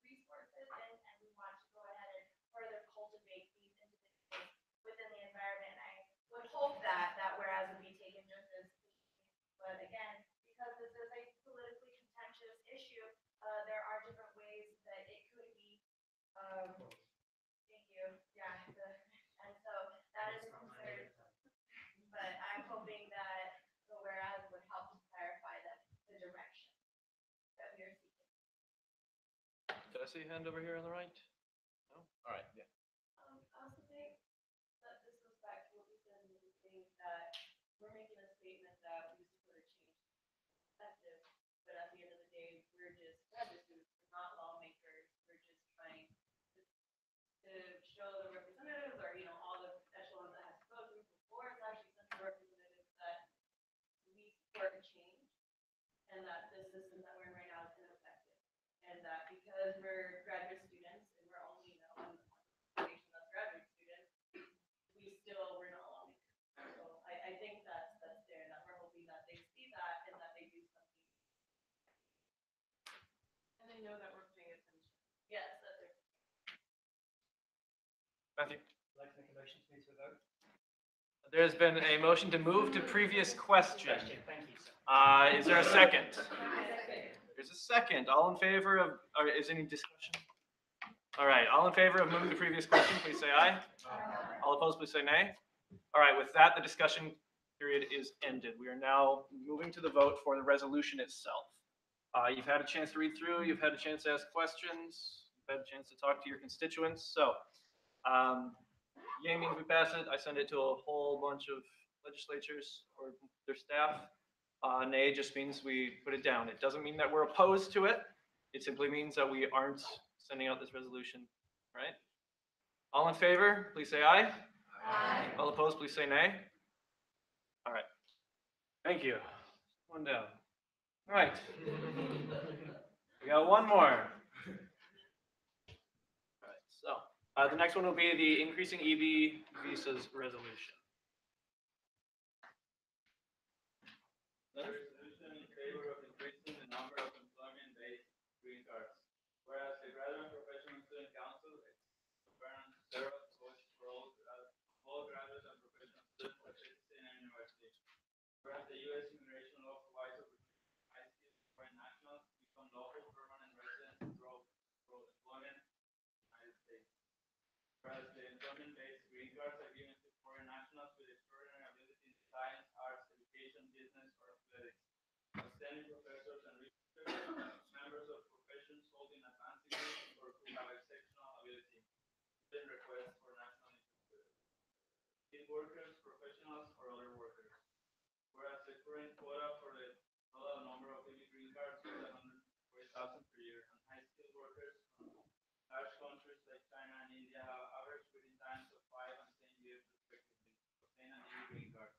resources and we want to go ahead and further cultivate these individuals within the environment. I would hope that whereas would be taken just as, but again, because this is a politically contentious issue, there are different ways that it could be. Thank you. Yeah. And so that is considered. But I'm hoping that the whereas would help to clarify the direction that we are seeking. Did I see a hand over here on the right? No? All right, yeah. I also think that this goes back to what we said in the beginning, that we're making a statement that we support a change effective, but at the end of the day, we're just graduate students, we're not lawmakers, we're just trying to show the representatives or, all the echelons that have to go through before it's actually sent to representatives that we support a change and that the system that we're in right now is ineffective. And that because we're graduate students and we're only, in the population of graduate students, we're not lawmakers. So I think that's there, and that we're hoping that they see that and that they do something. And they know that we're paying attention. Yes, that they're. Matthew? Would like to make a motion to move to a vote? There's been a motion to move to previous question. Thank you, sir. Is there a second? There's a second. All in favor of, or is any discussion? All right, all in favor of moving to previous question, please say aye. All opposed, please say nay. All right, with that, the discussion period is ended. We are now moving to the vote for the resolution itself. You've had a chance to read through, you've had a chance to ask questions, you've had a chance to talk to your constituents. So, yay means we pass it. I send it to a whole bunch of legislatures or their staff. Nay just means we put it down. It doesn't mean that we're opposed to it. It simply means that we aren't sending out this resolution, right? All in favor, please say aye. Aye. All opposed, please say nay. All right. Thank you. One down. All right. We got one more. All right, so the next one will be the increasing EV visas resolution. Resolution in favor of increasing the number of employment-based green cards. Whereas the Graduate and Professional Student Council confirms several courses for all graduates and professional students at Texas A&M University. Whereas the U.S. immigration law provides opportunities for high skilled foreign nationals to become lawful permanent residents through employment in the United States. Whereas the employment-based green cards are given to foreign nationals with extraordinary ability in science, arts, education, business, or athletics. Outstanding professors and researchers, members of professions holding advanced degrees, or who have exceptional ability. Student requests for national interest. Skilled workers, professionals, or other workers. Whereas the current quota for the total number of EB green cards is 140,000 per year, and high skilled workers from large countries like China and India have average waiting times of 5 and 10 years respectively to obtain an EB green card.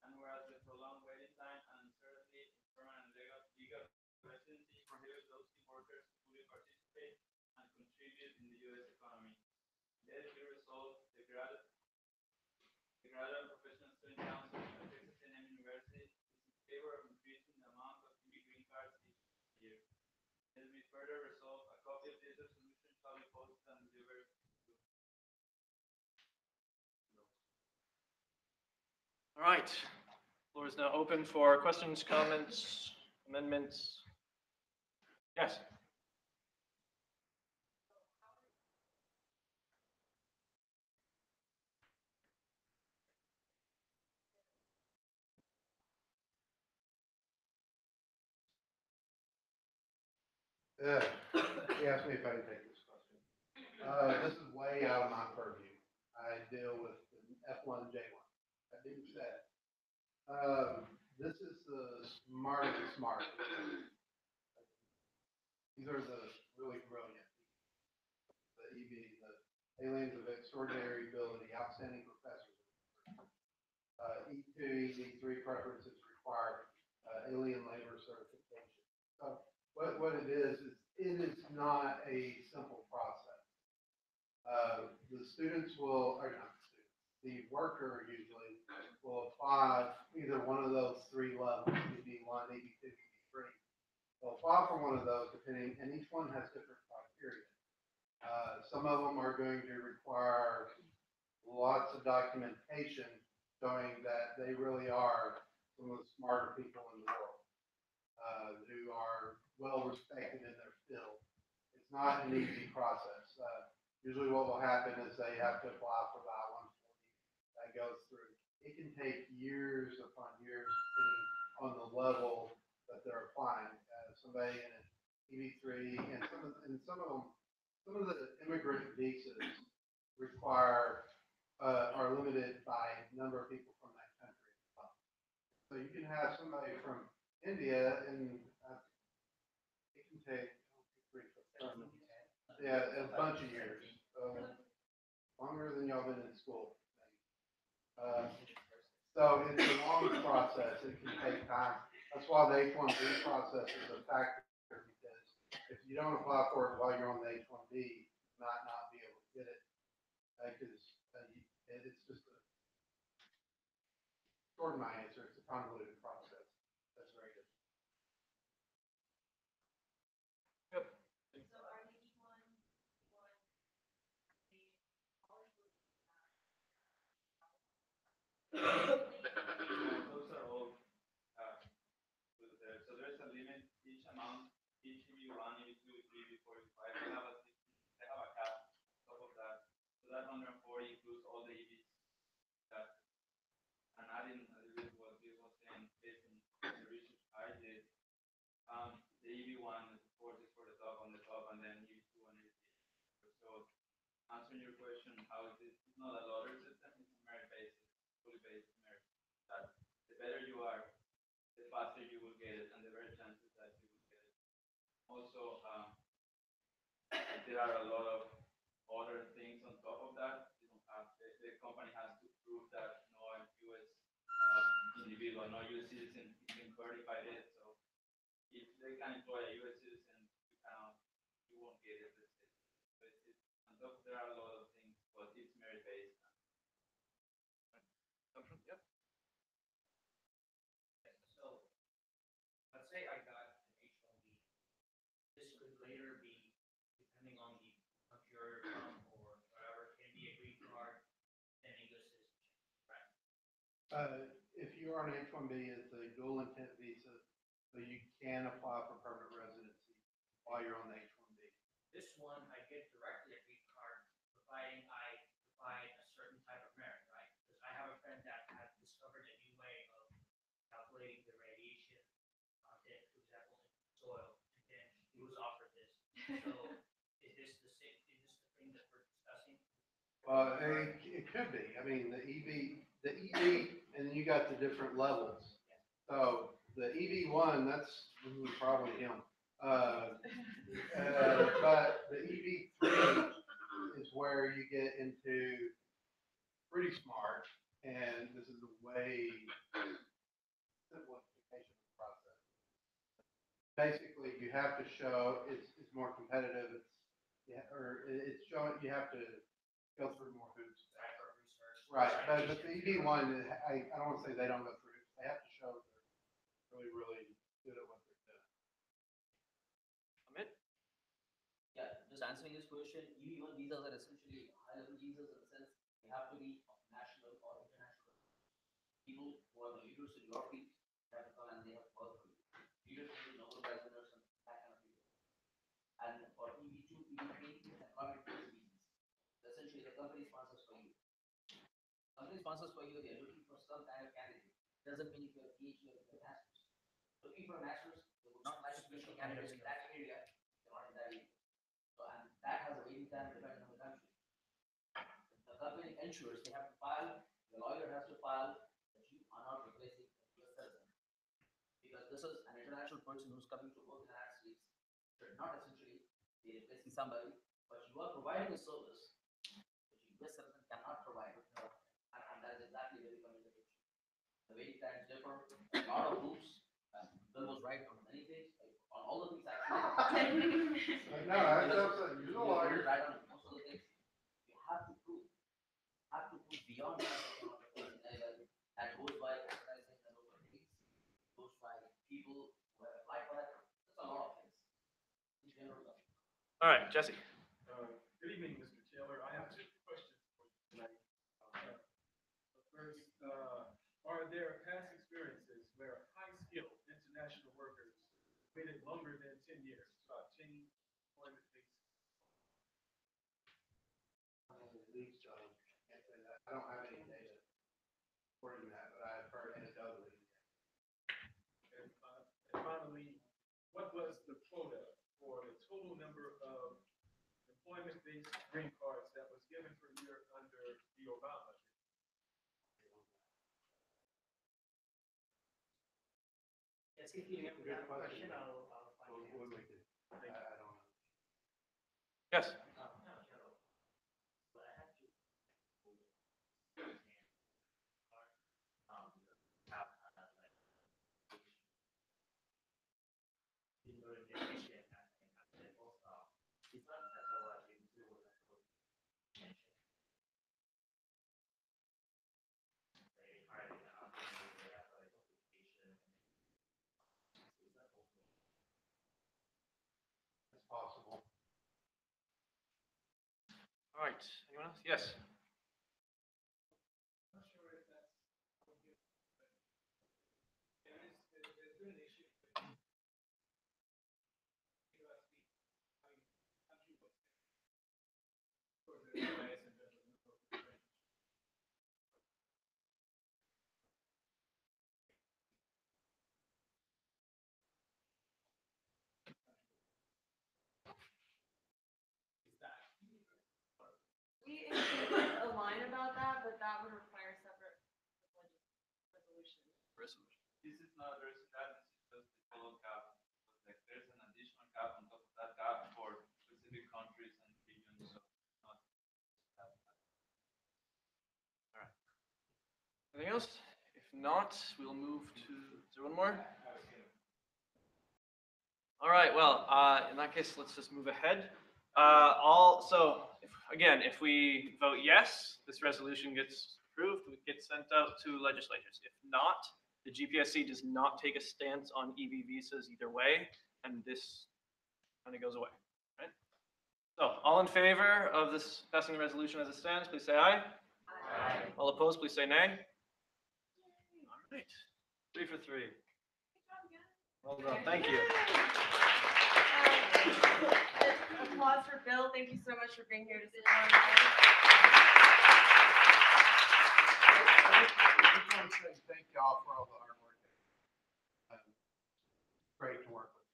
And whereas the prolonged waiting time and uncertainty in permanent legal residency prohibit those skilled workers to fully participate and contribute in the U.S. economy. Let it be resolved, the Graduate and Professional Student Council at Texas A&M University is in favor of increasing the amount of EB green cards each year. Let it be further resolved, a copy of this resolution shall be posted and delivered. All right. Floor is now open for questions, comments, amendments. Yes. He asked me if I can take this question. This is way out of my purview. I deal with the F1, J1. That being said, this is the smart of the smart. These are the really brilliant. The EB, the aliens of extraordinary ability, outstanding professors. E2, ED3 preferences require alien labor certification. So what it is it is not a simple process. The students will, or not the students, the worker usually will apply either one of those three levels, EB1, EB2, EB3. They'll apply for one of those depending, and each one has different criteria. Some of them are going to require lots of documentation showing that they really are some of the smarter people in the world, who are well respected in their field. It's not an easy process. Usually what will happen is they have to apply for the I-140 that goes through. It can take years upon years depending on the level that they're applying. Somebody in an EB3 and some of the immigrant visas require are limited by number of people from that country. So you can have somebody from India and it can take a bunch of years, longer than y'all been in school. So it's a long process. It can take time. That's why the H-1B process is a factor, because if you don't apply for it while you're on the H-1B, you might not be able to get it. Because it's just a, short of my answer, it's a convoluted process. That's very good. Yep. So are these ones, Those are all, so there's a limit, each amount, each EB1, EB2, EB3, EB4, EB5, they have a cap on top of that. So that 140 includes all the EBs that, and adding a little bit what Bill was saying, based on the research I did, the EB1, of course, is for the top, and then EB2 and EB3. So answering your question, how is it? It's not a lottery system, it's a merit-based, fully based merit. better you are, the faster you will get it, and the better chances that you will get it. Also, there are a lot of other things on top of that. You don't have, the company has to prove that no U.S. Individual, no U.S. citizen is being verified it. So if they can employ a U.S. citizen, you won't get it. Let's say. So on top, there are a lot of things, but it's merit based. Yep. So, let's say I got an H-1B. This could later be, depending on the country you're from or whatever, can be a green card and English citizenship, right? If you are an H-1B, it's a dual intent visa, so you can apply for permanent residency while you're on the H-1B. This one, I get directly a green card, providing I provide a certain type of merit, right? Because I have a friend that has discovered a new way of calculating the radiation content, for example, in soil, and then he was offered this. So, is this the thing that we're discussing? It could be. I mean, the EV, and then you got the different levels. So the EV1, that's probably him. But the EV3 is where you get into pretty smart, and this is a way simplification of the process. Basically, you have to show it's more competitive. It's showing you have to go through more hoops. Right, but the EV1, I don't want to say they don't go through hoops. They have to show they're really good at what they're doing. Amit? Yeah, just answering this question, EV1 visas are essentially high-level visas in the sense they have to be of national or international. People who are the leaders in your field have to come and they have to work for you. Leaders will be Nobel Prize winners and that kind of people. And for EV2, EV3, and economic visas, essentially the company sponsors for you. Company sponsors for you, they are looking for some kind of candidate. Doesn't mean if you have PhD or if you have masters. Looking for a masters, they would not like to push the candidates in that area, they're not in that area. So, and that has a waiting time depending on the country. The company ensures they have to file, the lawyer has to file that you are not replacing a US citizen. Because this is an international person who's coming to work in the United States, should not essentially be replacing somebody, but you are providing a service which a US citizen cannot provide. And that is exactly where we come into the picture. The waiting times differ, a lot of hoops, Bill was right on many things, on all the things actually. No, you're the lawyer. Right on most of the things. You have to prove beyond that goes by advertising and over things, goes by people who have applied for that. That's a lot of things. In general. All right, Jesse. Good evening, Mr. Taylor. I have two questions for you tonight. First, are there past experiences where high-skilled international workers waited longer than 10 years to obtain employment visas? Can't say that. I don't have any data supporting that, but I've heard anecdotally. And finally, what was the quota for the total number of employment-based green cards that was given per year under the Obama? Yes, if you have a question, I'll find What it. we do. I don't know. Yes. But I have to. It's not that I want to do what I told you. They hired an operator, they have like vacation. It's possible. All right, anyone else? Yes. I'm not sure if that's obvious, but there's been an issue with USD. I mean, country was for the US and the French. Is that We included a line about that, but that would require separate resolution. this is not addressing that, this is just the total cap. Like there's an additional cap on top of that cap for specific countries and regions, so not. Anything else? If not, we'll move to, is there one more? All right, well, in that case, let's just move ahead. Again, if we vote yes, this resolution gets approved, it gets sent out to legislatures. If not, the GPSC does not take a stance on EV visas either way, and this kind of goes away, right? So, all in favor of this passing the resolution as it stands, please say aye. Aye. All opposed, please say nay. All right, 3 for 3. Well done, thank you. Applause for Bill. Thank you so much for being here to sit down. I just want to say thank y'all for all the hard work. Great to work with.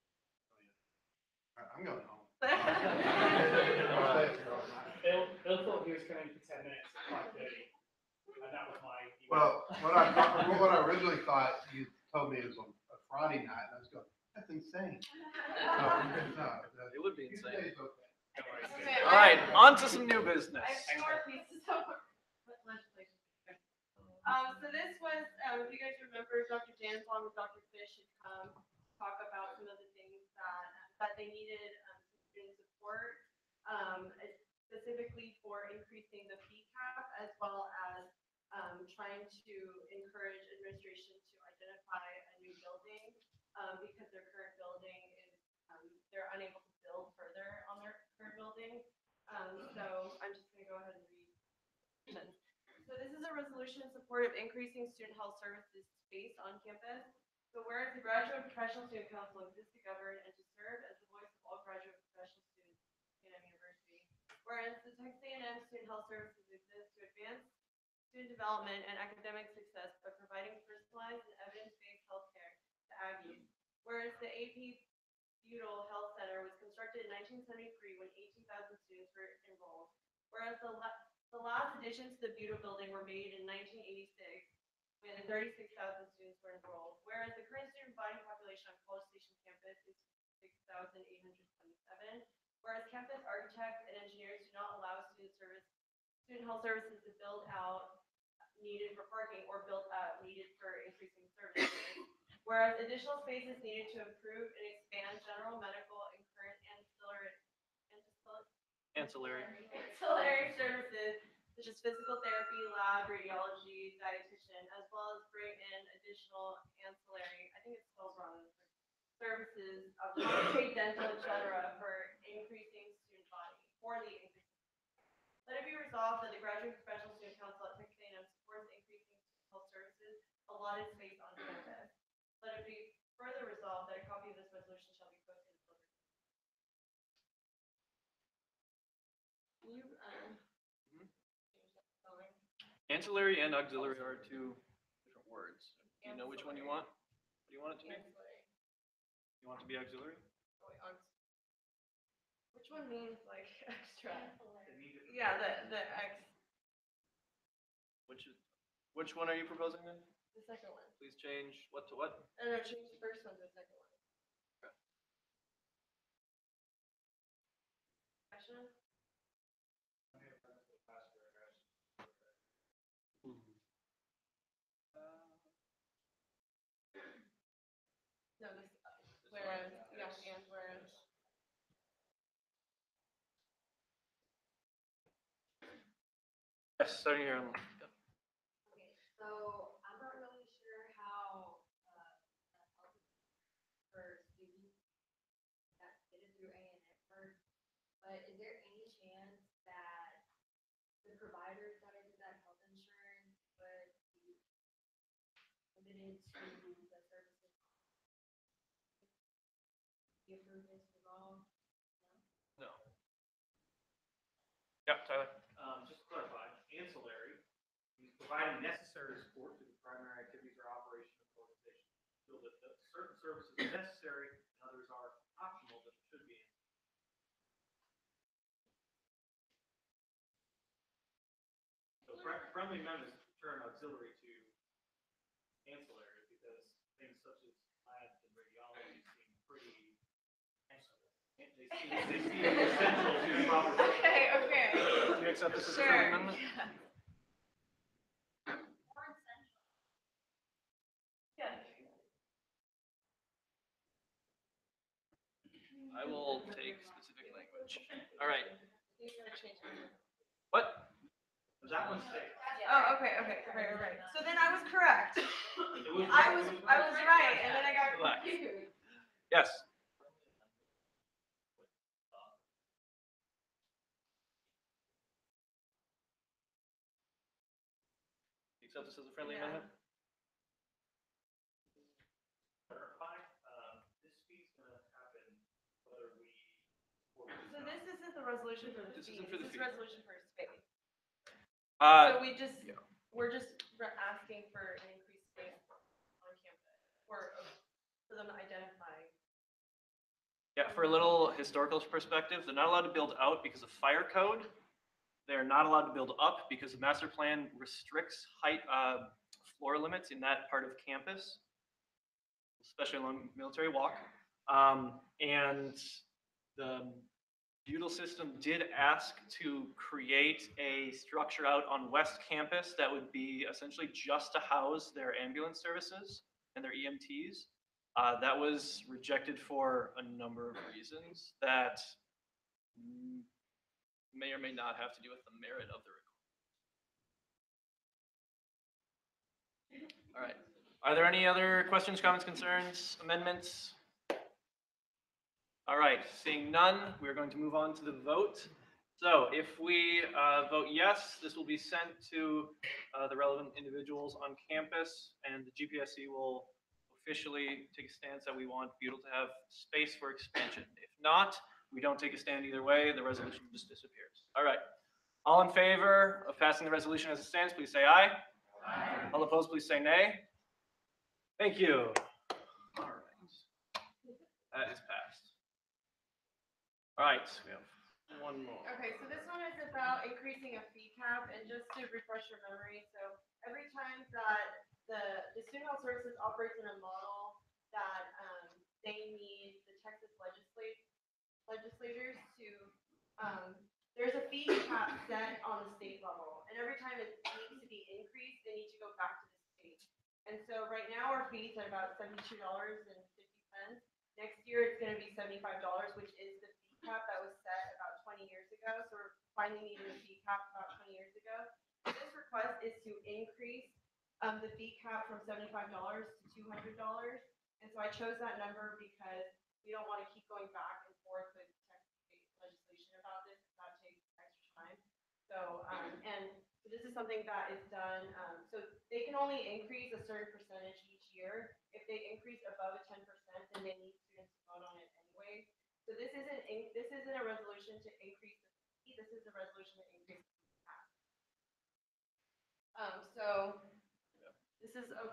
All right, I'm going home. Bill thought he was coming for 10 minutes at 5:30, and that was my. Well, what I originally thought, you told me it was on a Friday night, and I was going, that's insane. No, It would be insane. Tuesday's okay. Okay, All right, on to some new business. I have two more pieces of legislation. So this was, if you guys remember, Dr. Jans along with Dr. Fish had come talk about some of the things that they needed some student support, specifically for increasing the fee cap as well as trying to encourage administration to identify a new building because their current building is they're unable to build further on their current building. So I'm just going to go ahead and read. So this is a resolution in support of increasing student health services space on campus. So whereas the Graduate Professional Student Council exists to govern and to serve as the voice of all graduate professional students at A&M University. Whereas the Texas A&M Student Health Services exist to advance student development and academic success by providing personalized and evidence-based healthcare to Aggies. Whereas the AP Butyl Health Center was constructed in 1973 when 18,000 students were enrolled. Whereas the last additions to the Butyl building were made in 1986 when 36,000 students were enrolled. Whereas the current student body population on College Station campus is 6,827. Whereas campus architects and engineers do not allow student health services to build out needed for parking or build out needed for increasing services. Whereas additional space is needed to improve and expand general medical and current ancillary services such as physical therapy, lab, radiology, dietitian, as well as bring in additional ancillary, I think it's spelled wrong, services of trade, dental, etc. for increasing student body, for the increasing. Let it be resolved that the Graduate Professional Student Council at Texas A&M supports increasing student health services allotted space on campus. Let it be further resolved that a copy of this resolution shall be posted in public. Can you, change that spelling? Ancillary and auxiliary are two different words. Do you know which one you want? What do you want it to be? Ancillary. You want it to be auxiliary? Oh, wait, which one means like extra? Immediate- Yeah, the X, Which one are you proposing then? the second one. Please change what to what? No, change the first one to the second one. Question? No, this, whereas, yeah, and whereas. Yes, starting here on. Okay, so I'm not really sure how, health for students that's fitted through A&M works, but is there any chance that the providers that are in that health insurance would be limited to the services? The approved is wrong? No. Yeah, Tyler. Just to clarify, ancillary means providing necessary support to the primary activities or operation of the organization. So that certain services are necessary and others are optional, but should be. So friendly amendments turn auxiliary to ancillary because they They see it as essential to the proper. Okay, okay. Do you accept this as a friendly Sure. amendment? I will take specific language. All right. What? That one's safe. Oh, okay, right. So then I was correct. I was right, and then I got Relax. confused. Yes. You accept this as a friendly Yeah. amendment? This fee's gonna happen whether we. So this isn't the resolution for the This fee, isn't for the this is fee. resolution for space. So Uh, we just, yeah. we're just asking for an increased space on campus, or for them to identify. yeah, for a little historical perspective, they're not allowed to build out because of fire code. They're not allowed to build up because the master plan restricts height, floor limits in that part of campus, especially along Military Walk. And the Butyl system did ask to create a structure out on West Campus that would be essentially just to house their ambulance services and their EMTs. That was rejected for a number of reasons that may or may not have to do with the merit of the request. All right. Are there any other questions, comments, concerns, amendments? All right, seeing none, we're going to move on to the vote. So if we vote yes, this will be sent to the relevant individuals on campus, and the GPSC will officially take a stance that we want Butyl to have space for expansion. If not, we don't take a stand either way, the resolution just disappears. All right, all in favor of passing the resolution as it stands, please say aye. Aye. All opposed, please say nay. Thank you. All right, that is passed. All right, we have one more. Okay, so this one is about increasing a fee cap, and just to refresh your memory, so every time that the student health services operates in a model that, they need the Texas legislators to, there's a fee cap set on the state level, and every time it needs to be increased, they need to go back to the state. And so right now, our fee's at about $72.50. Next year, it's gonna be $75, which is the fee cap that was set about 20 years ago, so we're finally needing a fee cap about 20 years ago. This request is to increase the fee cap from $75 to $200, and so I chose that number because we don't want to keep going back and forth with Texas state legislation about this, that takes extra time. So, so this is something that is done, so they can only increase a certain percentage each year. If they increase above a 10%, then they need students to vote on it anyway. So this isn't a resolution to increase the fee, this is a resolution to increase the fee cap. So this is a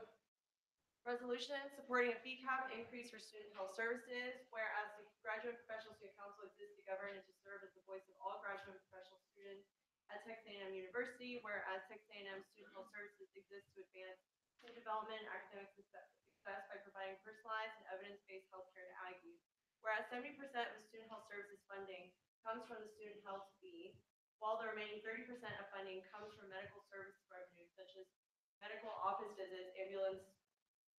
resolution supporting a fee cap increase for student health services, whereas the Graduate Professional Student Council exists to govern and to serve as the voice of all graduate and professional students at Texas A&M University, whereas Texas A&M Student Health Services exists to advance student development and academic success by providing personalized and evidence-based healthcare to Aggies. Whereas 70% of the student health services funding comes from the student health fee, while the remaining 30% of funding comes from medical service revenue, such as medical office visits, ambulance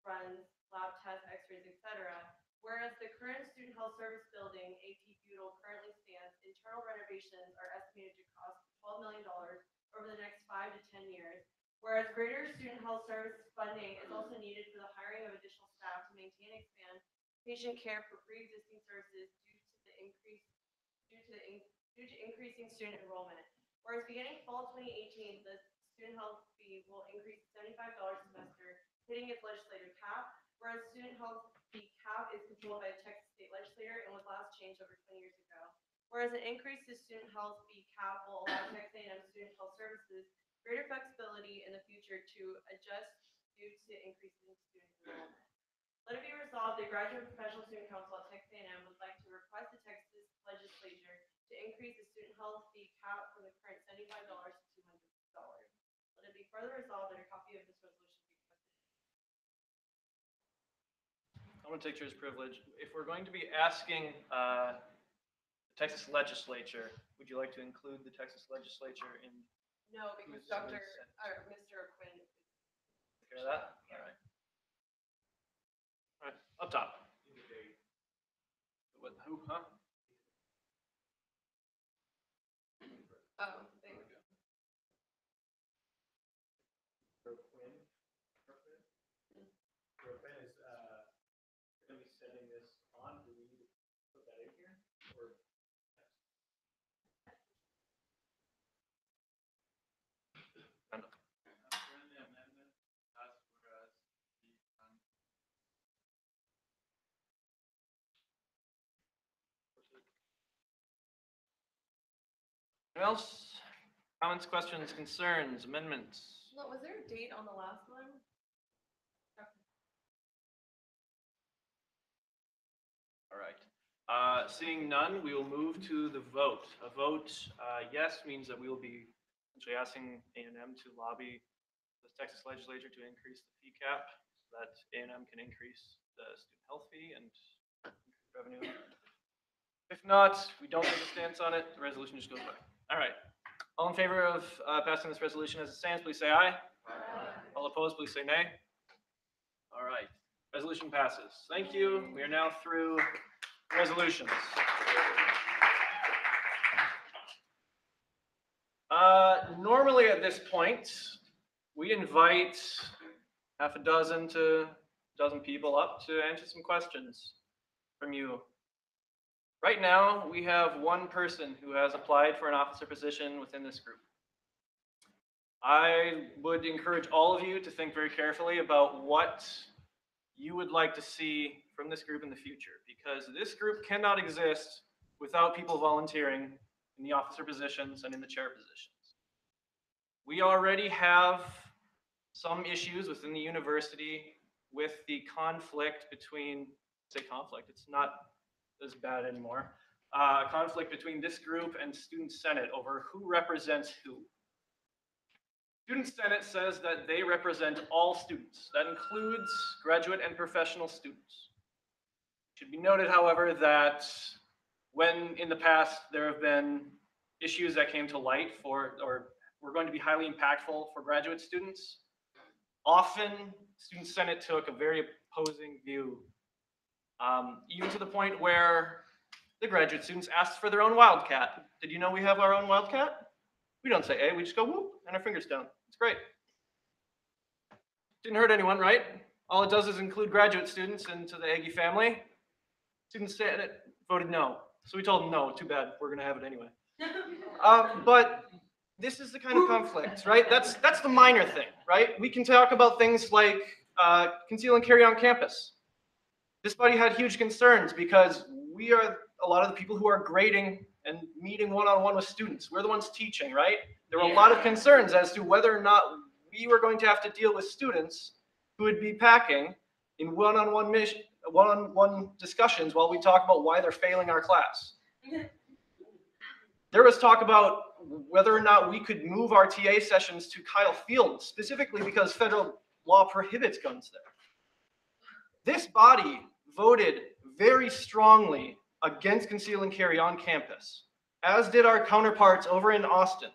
runs, lab tests, x-rays, etc. Whereas the current student health service building, AP Butyl, currently stands, internal renovations are estimated to cost $12 million over the next 5 to 10 years. Whereas greater student health service funding is also needed for the hiring of additional staff to maintain and expand patient care for pre-existing services due to increasing student enrollment. Whereas beginning fall 2018, the student health fee will increase to $75 a semester, hitting its legislative cap, whereas student health fee cap is controlled by the Texas state legislature and was last changed over 20 years ago. Whereas an increase to student health fee cap will allow Texas A&M student health services greater flexibility in the future to adjust due to increasing student enrollment. Let it be resolved, the Graduate Professional Student Council at Texas A&M would like to request the Texas legislature to increase the student health fee cap from the current $75 to $200. Let it be further resolved that a copy of this resolution be requested. I'm going to take chair's privilege. If we're going to be asking Texas legislature. Would you like to include the Texas legislature in No, because Who's- Dr., who's- or Mr. Quinn. take care of that? All right. All right, up top. What, who, huh? Oh, there you go. Quinn is, gonna be sending this on, do we need to put that in here, or? Friendly amendment, as whereas the, Anyone else? Comments, questions, concerns, amendments? No, was there a date on the last one? All right. Seeing none, we will move to the vote. A vote, yes, means that we will be essentially asking A&M to lobby the Texas legislature to increase the fee cap so that A&M can increase the student health fee and increase revenue. If not, we don't take a stance on it, the resolution just goes away. All right. All in favor of passing this resolution as it stands, please say aye. All opposed, please say nay. All right. Resolution passes. Thank you. We are now through resolutions. Normally at this point, we invite half a dozen to a dozen people up to answer some questions from you. Right now, we have one person who has applied for an officer position within this group. I would encourage all of you to think very carefully about what you would like to see from this group in the future, because this group cannot exist without people volunteering in the officer positions and in the chair positions. We already have some issues within the university with the conflict between, say conflict, it's not as bad anymore, conflict between this group and Student Senate over who represents who. Student Senate says that they represent all students. That includes graduate and professional students. It should be noted, however, that when in the past there have been issues that came to light or were going to be highly impactful for graduate students, often Student Senate took a very opposing view, even to the point where the graduate students asked for their own Wildcat. Did you know we have our own Wildcat? We don't say A, we just go whoop and our fingers down. It's great. Didn't hurt anyone, right? All it does is include graduate students into the Aggie family. Student Senate voted no. So we told them, no, too bad, we're gonna have it anyway. But this is the kind of conflict, right? That's the minor thing, right? We can talk about things like conceal and carry on campus. This body had huge concerns because we are a lot of the people who are grading and meeting one-on-one with students. We're the ones teaching, right? There were a lot of concerns as to whether or not we were going to have to deal with students who would be packing in one-on-one discussions while we talk about why they're failing our class. There was talk about whether or not we could move our TA sessions to Kyle Field, specifically because federal law prohibits guns there. This body voted very strongly against conceal and carry on campus, as did our counterparts over in Austin.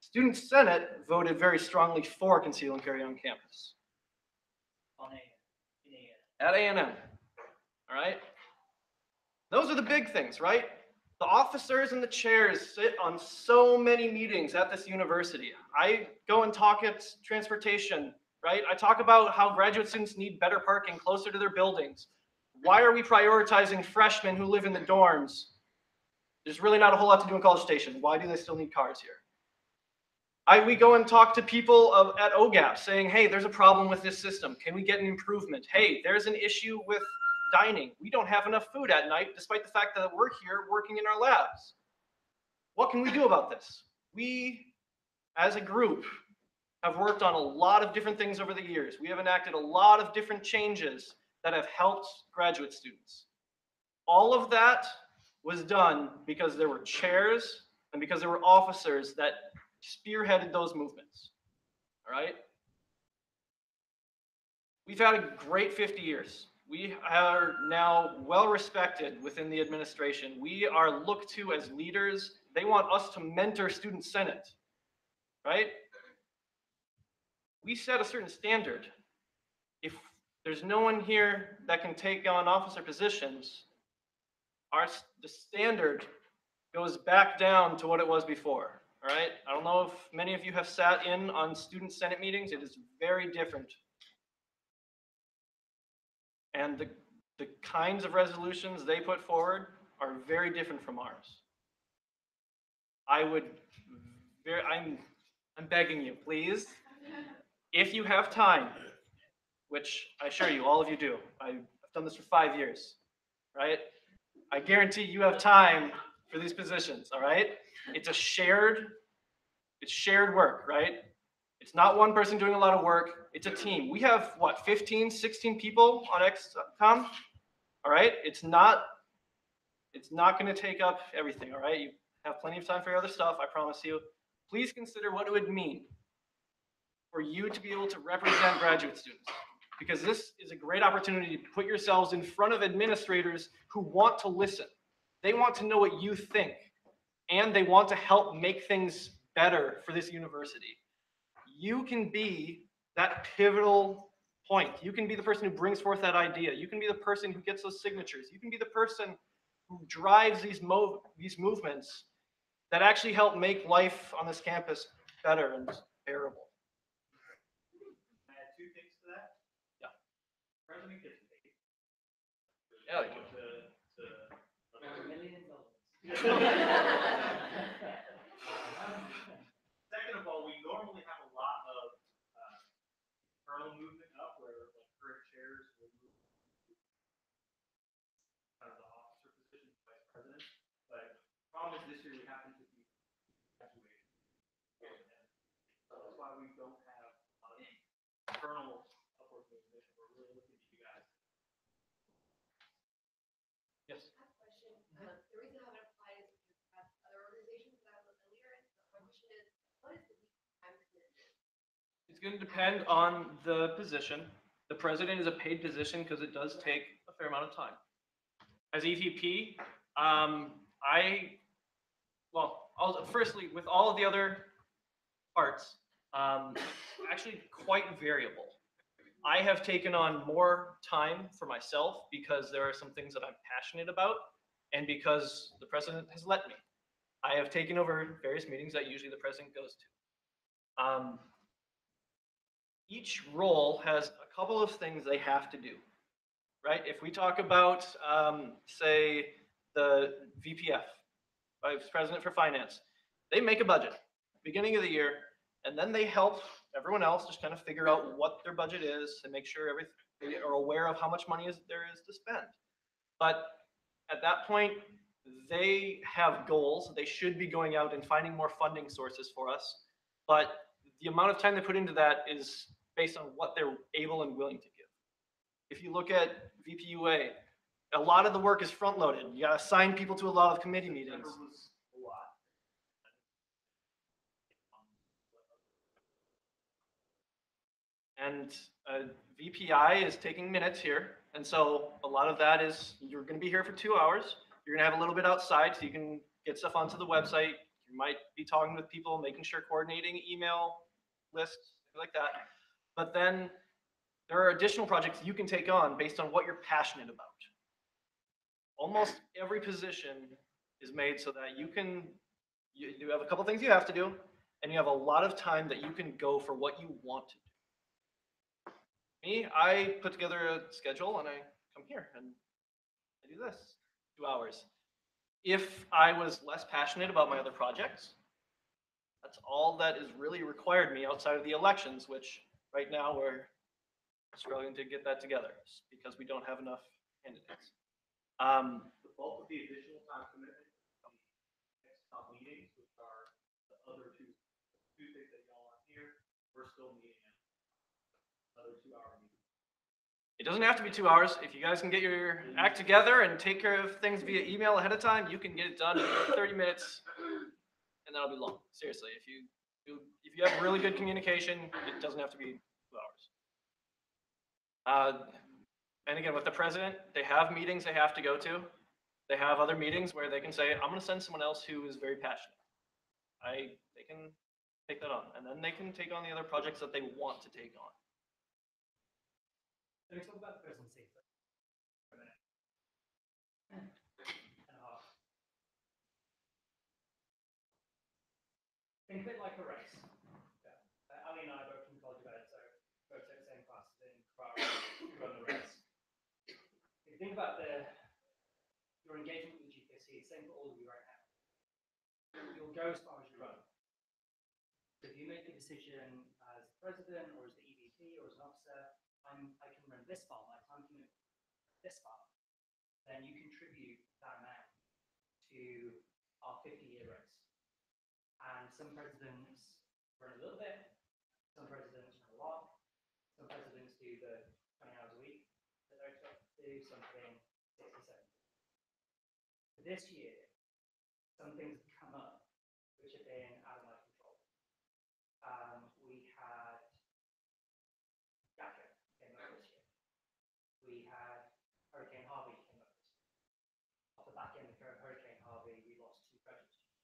Student Senate voted very strongly for conceal and carry on campus. On A&M. At A&M, all right? Those are the big things, right? The officers and the chairs sit on so many meetings at this university. I go and talk at transportation, right? I talk about how graduate students need better parking closer to their buildings. Why are we prioritizing freshmen who live in the dorms? There's really not a whole lot to do in College Station. Why do they still need cars here? We go and talk to people at OGAP saying, hey, there's a problem with this system. Can we get an improvement? Hey, there's an issue with dining. We don't have enough food at night, despite the fact that we're here working in our labs. What can we do about this? We, as a group, have worked on a lot of different things over the years. We have enacted a lot of different changes that have helped graduate students. All of that was done because there were chairs and because there were officers that spearheaded those movements. All right? We've had a great 50 years. We are now well respected within the administration. We are looked to as leaders. They want us to mentor student senate, right? We set a certain standard. If there's no one here that can take on officer positions, the standard goes back down to what it was before, all right? I don't know if many of you have sat in on student senate meetings. It is very different. And the kinds of resolutions they put forward are very different from ours. I'm begging you, please, if you have time, which I assure you, all of you do. I've done this for 5 years, right? I guarantee you have time for these positions, all right? It's shared work, right? It's not one person doing a lot of work, it's a team. We have, what, 15, 16 people on XCOM, all right? It's not gonna take up everything, all right? You have plenty of time for your other stuff, I promise you. Please consider what it would mean for you to be able to represent graduate students. Because this is a great opportunity to put yourselves in front of administrators who want to listen. They want to know what you think, and they want to help make things better for this university. You can be that pivotal point. You can be the person who brings forth that idea. You can be the person who gets those signatures. You can be the person who drives these movements that actually help make life on this campus better and bearable. Can I add two things to that? Yeah. President gets paid. Yeah, they do. Millions of Second of all, we normally have a lot of internal movement up where like current chairs will move kind of the officer position to vice president. But the problem is this year we happen to be graduating. So that's why we don't have a lot of internal upward movement. We're really looking at you guys. Yes. I have a question. The reason I haven't applied is because I have other organizations that I'm a leader in. So my question is, what is the week time commitment? It's going to depend on the position. The president is a paid position because it does take a fair amount of time. As EVP, firstly, with all of the other parts, actually quite variable. I have taken on more time for myself because there are some things that I'm passionate about and because the president has let me. I have taken over various meetings that usually the president goes to. Each role has a couple of things they have to do, right? If we talk about, say, the VPF, Vice President for Finance, they make a budget beginning of the year, and then they help everyone else just kind of figure out what their budget is and make sure they are aware of how much money there is to spend. But at that point, they have goals. They should be going out and finding more funding sources for us. But the amount of time they put into that is based on what they're able and willing to give. If you look at VPUA, a lot of the work is front loaded. You got to assign people to a lot of committee meetings. And VPI is taking minutes here. And so a lot of that is, you're going to be here for 2 hours. You're going to have a little bit outside so you can get stuff onto the website. You might be talking with people, making sure coordinating email lists, things like that. But then there are additional projects you can take on based on what you're passionate about. Almost every position is made so that you have a couple things you have to do, and you have a lot of time that you can go for what you want to do. Me, I put together a schedule and I come here and I do this, 2 hours. If I was less passionate about my other projects, that's all that is really required me outside of the elections, which right now we're struggling to get that together because we don't have enough candidates. The bulk of the additional time commitment from the next meetings, which are the other two Tuesdays that y'all are here, we're still meeting another 2 hour meeting. It doesn't have to be 2 hours. If you guys can get your act together and take care of things via email ahead of time, you can get it done in 30 minutes, and that'll be long. Seriously, if you have really good communication, it doesn't have to be 2 hours. And again, with the president, they have meetings they have to go to. They have other meetings where they can say, I'm gonna send someone else who is very passionate. They can take that on, and then they can take on the other projects that they want to take on. Let me talk about the presidency for a minute. And a half. Think of it like a race. Yeah. Ali and I are both from College of Ed, so both take the same classes in Ferrari, run the race. If you think about your engagement with GCSE, it's the same for all of you right now. You'll go as far as you run. If you make a decision as president or as the EVP or as an officer, I can run this far, my time commitment this far, then you contribute that amount to our 50-year race. And some presidents run a little bit, some presidents run a lot, some presidents do the 20 hours a week that they're expected to do, some put in 60, 70. For this year, some things have come up which have been out of my control. We had Jacko came up this year. We had Hurricane Harvey came up this year. Off the back end of Hurricane Harvey, we lost 2 graduates.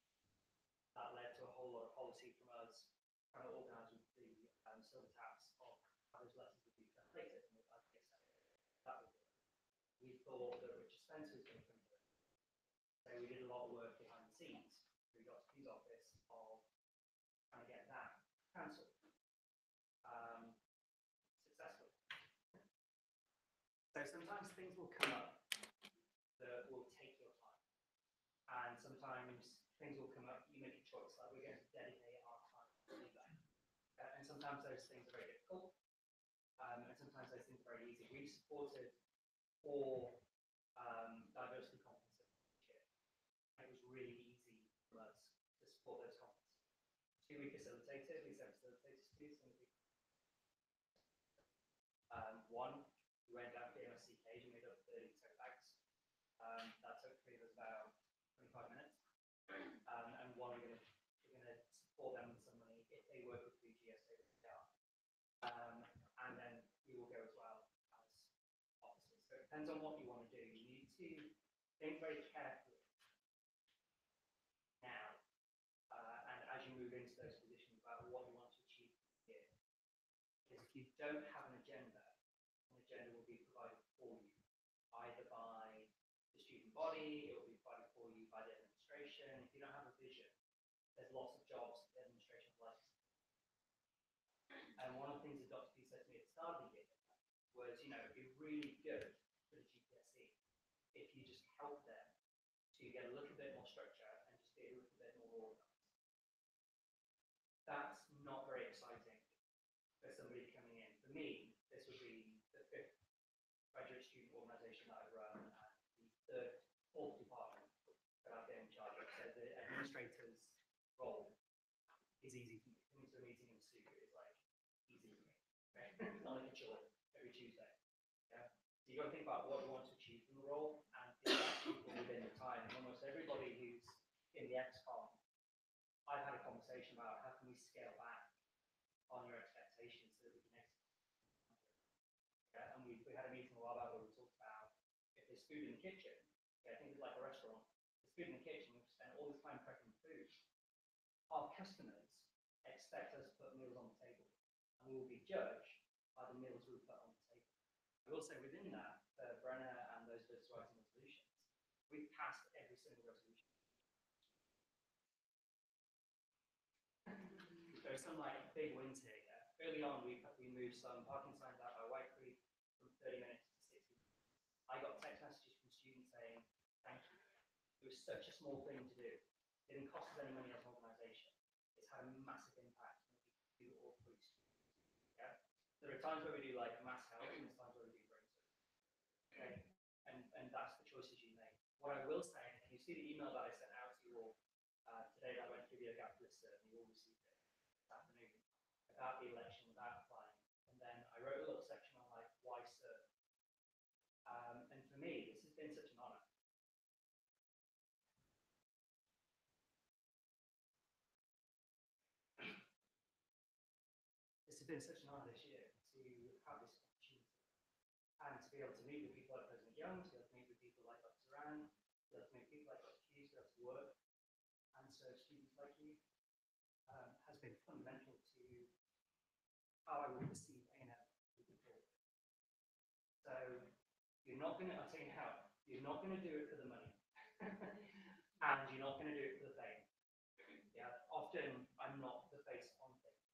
That led to a whole lot of policy from us trying to organise with the silver taps of how those lessons would be translated. And I guess that was it. We thought that Richard Spencer was going to come to it. So we did a lot of work behind the scenes. We got to his office of trying to get that cancelled. Successfully. So sometimes things will come up that will take your time. And sometimes things will come up, you make a choice, like we're going to dedicate our time to do that. And sometimes those things are very difficult. And sometimes those things are very easy. We've supported 4 diversity conferences this year. It was really easy for us to support those conferences. 2 we facilitated, we sent facilitators to some of the one, we went down to the MSC cage and made up 30 tote bags. That took 3 of us about 25 minutes. And one, we're gonna support them with some money if they work with 3GS over the PR. And then we will go as well as officers. So it depends on what you want to do. You need to think very carefully now, and as you move into those positions about what you want to achieve here. Because if you don't have an agenda will be provided for you, either by the student body, it will be provided for you by the administration. If you don't have a vision, there's lots of jobs the administration likes. And one of the things that Dr. P said to me at the start of the year was, it'd be really good for the GCSE if you just help them to get a little bit more structure and just be a little bit more organized. That's not very exciting for somebody coming in. For me, this would be the 5th graduate student organisation that I've run, and the 4th department that I've been in charge of. So the administrator's role is easy for me. Coming to a meeting in Sue is like easy for me. Right? It's not like a chore every Tuesday. Yeah. So you got to think about what you want to achieve from the role and think about people within the time. And almost everybody who's in the XCOM, I've had a conversation about how can we scale back on your expectations so that we can execute. Yeah, and we had a meeting a while back where we talked about if there's food in the kitchen, I think it's like a restaurant, there's food in the kitchen, we've spent all this time prepping food. Our customers expect us to put meals on the table, and we will be judged by the meals we put on the table. I will say within that, Brenner and those business writing resolutions, we've passed every single resolution. There's some like big wins here. Early on, we moved some parking signs out by White Creek from 30 minutes to 60 minutes. I got text messages from students saying, thank you. It was such a small thing to do. It didn't cost us any money as an organisation. It's had a massive impact on what we do all through students. Yeah? There are times where we do like mass health and there's times where we do brain surgery. Okay? And that's the choices you make. What I will say, if you see the email that I sent out to you all today that went through the gap list, and you all received it this afternoon, about the election, about applying. And then I wrote a little section on like why serve. And for me, this has been such an honor. This has been such an honor this year to have this opportunity and to be able to meet with people like President Young, to be able to meet with people like Dr. Ran, to be able to meet people like Dr. Hughes, to be able to work and serve students like you, has been fundamental to how I would perceive A&M moving forward. So you're not going to, I'll tell you how, you're not going to do it for the money. And you're not going to do it for the fame. Yeah, often I'm not the face on things,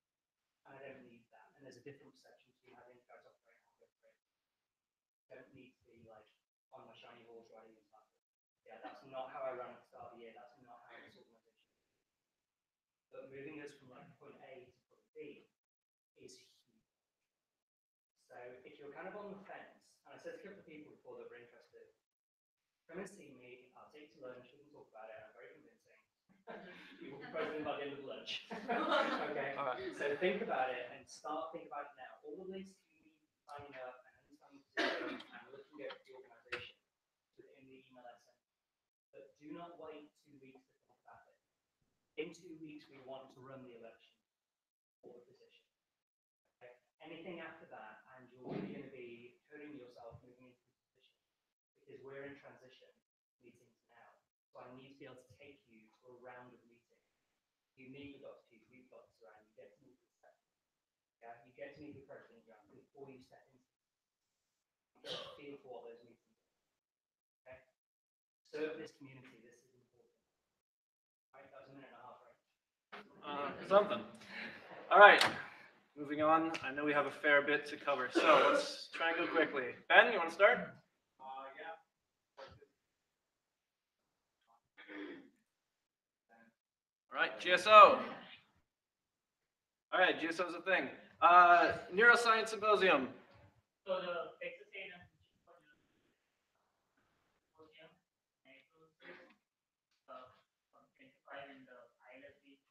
and I don't need that. And there's a different perception between how the guys operate and how we operate. I don't need to be like on my shiny horse riding into battle. Yeah, that's not how I ran at the start of the year. That's not how this organization is. But moving us from like point A to point B is huge. So if you're kind of on the fence, and I said to a couple of people before that were interested, come and see me, I'll take you to lunch, we can talk about it, I'm very convincing. You will be president by the end of the lunch. Okay, All right. so think about it and start thinking about it now. All the links you need signing up and understanding the position and looking at the organization within the email I sent. But do not wait 2 weeks to think about it. In 2 weeks, we want to run the election for the position. Okay? Anything after that, and you're really going to be hurting yourself moving into the position because we're in transition meetings now. So I need to be able to take you to a round of meetings. You meet with Dr. Hughes, meet with Dr. Saran, you get to meet with Steph. Yeah, you get to meet with President Young before you step into it. You get a feel for what those meetings are. Okay? Serve this community, this is important. Right, that was a minute and a half, right? Something. All right, moving on. I know we have a fair bit to cover, so let's try and go quickly. Ben, you want to start? Yeah. All right, GSO. All right, GSO is a thing. Neuroscience Symposium. So the Texas A&M Symposium, and it was from 25 in the ILSB.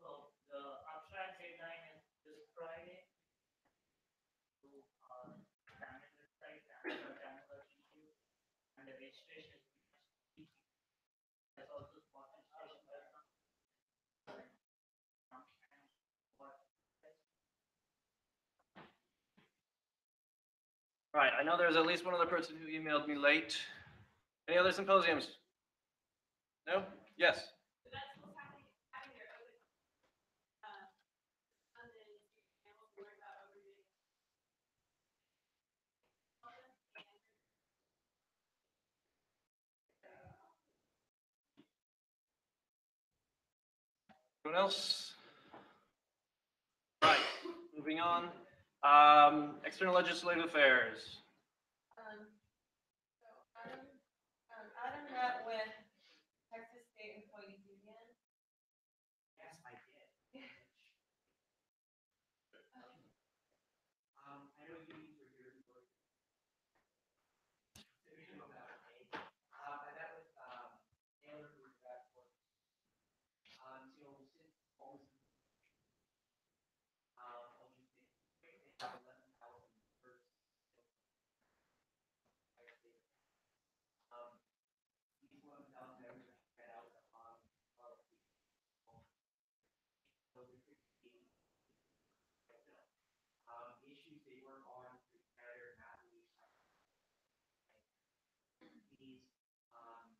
So the abstract deadline is this Friday. To channel website and the channel issue, and the registration is easy. There's also spot registration welcome. Right, I know there's at least one other person who emailed me late. Any other symposiums? No? Yes. So that's what's happening, having their open, London, and we'll worry about overdoing. Anyone else? Right, moving on. External legislative affairs. So Adam met with Texas State Employees Union. Yes, I did. I know you need to hear the word. I met with Taylor, who was at work. Since almost they have 11,000 first. Each one of them members are spread out among 12 people. So the issues they work on prepare athletes. These,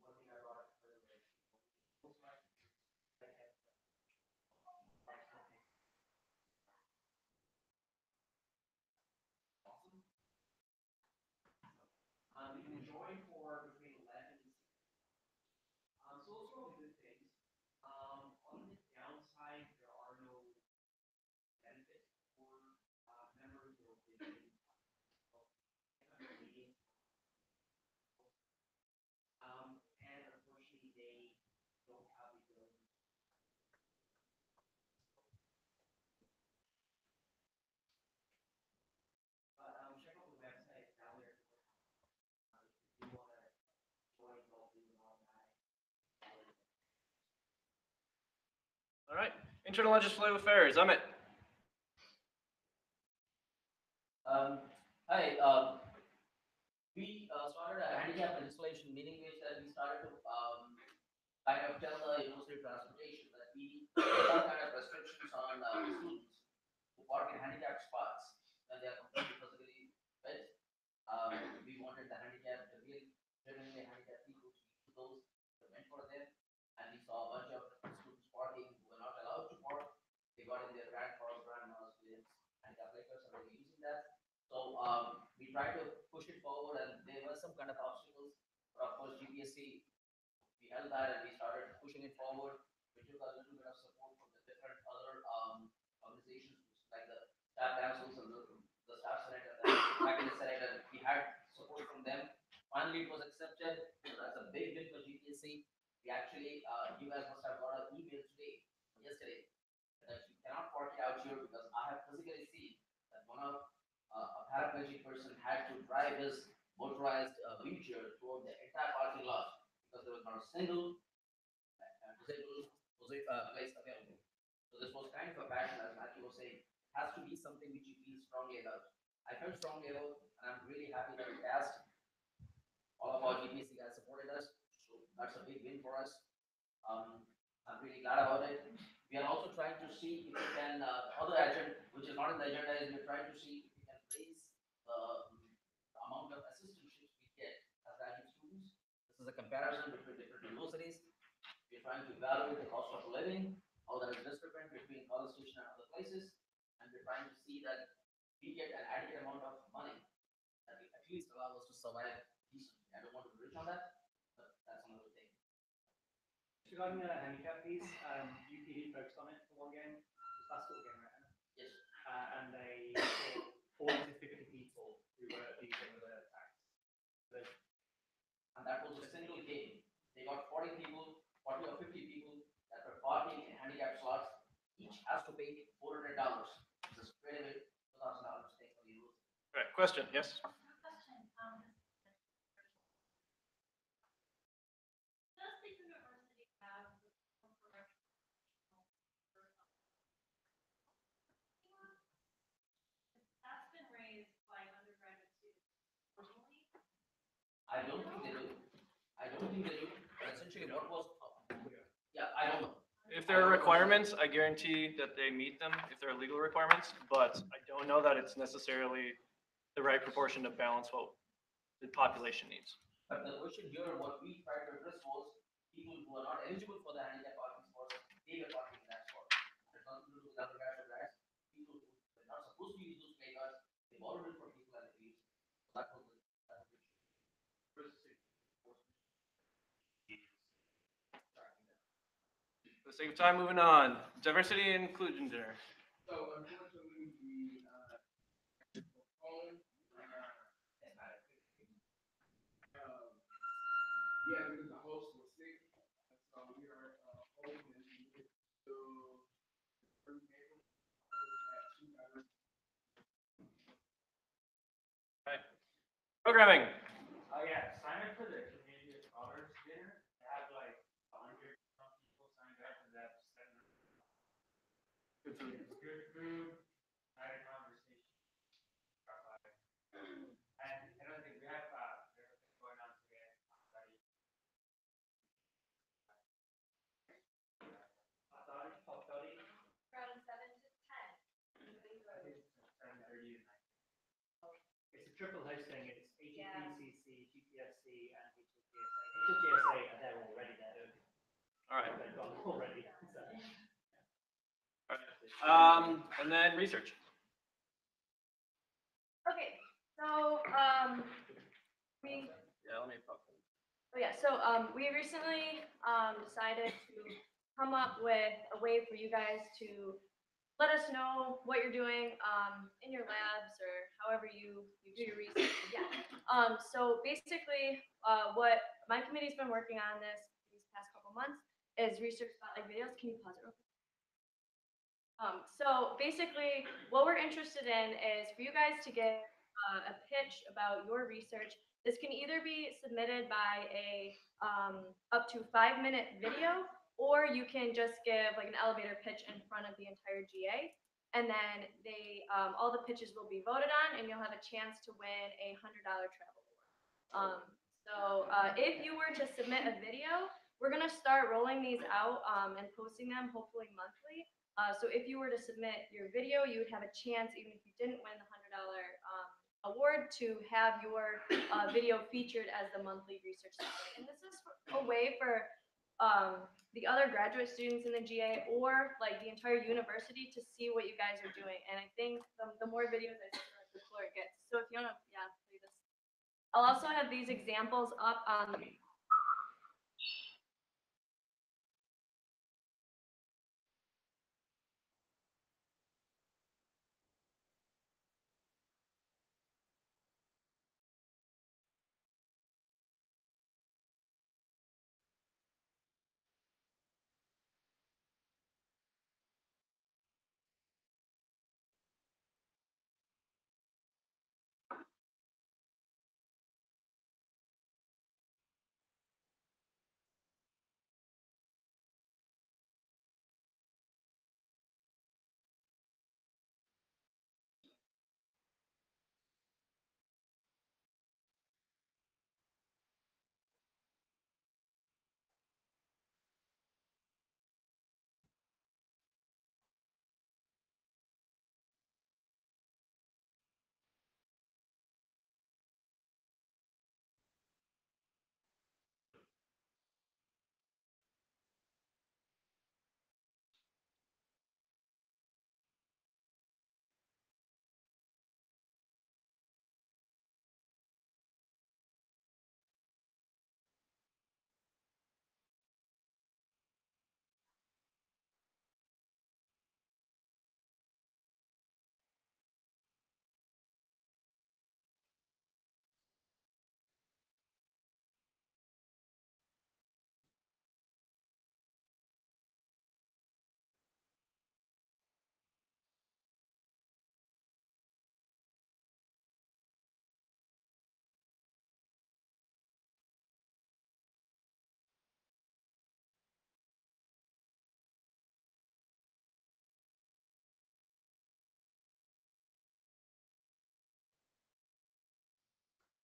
one thing I brought up earlier. Awesome. You can join for between 11 and 16. So those are all good things. On the downside, there are no benefits for members or meeting. And unfortunately, they don't have the ability. But check out the website down there. If you want to join Dolphin and all that. All right, internal legislative affairs. Amit. Hi, we started a handicap legislation meeting which we started to kind of tell the University of Transportation that we need some kind of restrictions on students who park in handicapped spots and they are completely physically fit. we tried to push it forward and there were some kind of obstacles. But of course, GPSC, we held that and we started pushing it forward. We took a little bit of support from the different other organizations like the staff councils and the staff senate and the faculty senate, and we had support from them. Finally, it was accepted. So that's a big win for GPSC. We actually, you guys must have got an email today, yesterday, that you cannot park it out here because I have physically seen that one of a paraplegic person had to drive his motorized wheelchair through the entire parking lot because there was not a single disabled place available. So this was kind of a passion, as Matthew was saying, has to be something which you feel strongly about. I felt strongly about, and I'm really happy that it passed. All of our GPSC guys supported us, so that's a big win for us. I'm really glad about it. We are also trying to see if we can, other agenda, which is not in the agenda, is we're trying to see if we can raise the amount of assistantships we get as graduate students. This is a comparison between different universities. We're trying to evaluate the cost of living, how that is different between College Station and other places, and we're trying to see that we get an adequate amount of money that will at least allow us to survive decently. I don't want to be rich on that, but that's another thing. Regarding the handicap piece, UPD focused on it for one game, this last little game, right? Yes. And they caught 40 to 50 people who were abusing the tax. And that was a single game. They got 40 people, 40 or 50 people that were parking in handicap slots. Each has to pay $400. This is straight away $2,000 thing for the university. Right, question, yes? Question, does the university have the that's been raised by undergraduate students personally? I don't think they do. I don't think they do. But essentially, what was, yeah, I don't know. If there are requirements, I guarantee that they meet them if there are legal requirements, but I don't know that it's necessarily the right proportion to balance what the population needs. But the question here, what we tried to address was people who are not eligible for the handicap parking spot, they were parking in that spot. There's nothing to do with undergraduate grads. People who were not supposed to use those playgrounds, they borrowed it from people and they used it. So that was the issue. For the sake of time, moving on. Diversity and inclusion dinner. So unfortunately, the phone, yeah, because the host was sick, so we are holding it to Programming. Oh yeah, sign up for the community of scholars dinner. They have like 100 people signed up and they have 700. Good food. Good food, nice conversation. And another thing, we have everything going on today. Pop Dotty. From 7 to 10. 10:30 to 9. It's a triple hosting. It's HEPCC, GPSC, and HLGSA. HLGSA are there already. They're All right. they've gone already. So. All right. And then research. Okay, so, we, Yeah, let me talk. oh yeah, so, we recently, decided to come up with a way for you guys to let us know what you're doing, in your labs or however you do your research. Yeah. So basically, what my committee's been working on these past couple months is research spotlight videos. Can you pause it real quick? So basically, what we're interested in is for you guys to get a pitch about your research. This can either be submitted by a up to 5-minute video, or you can just give like an elevator pitch in front of the entire GA, and then they all the pitches will be voted on, and you'll have a chance to win a $100 travel award. So if you were to submit a video, we're gonna start rolling these out and posting them hopefully monthly. So if you were to submit your video, you would have a chance, even if you didn't win the $100 award, to have your video featured as the monthly research spotlight. And this is a way for the other graduate students in the GA or like the entire university to see what you guys are doing. And I think the more videos I see, the cooler it gets. So if you wanna, yeah, leave this. I'll also have these examples up on.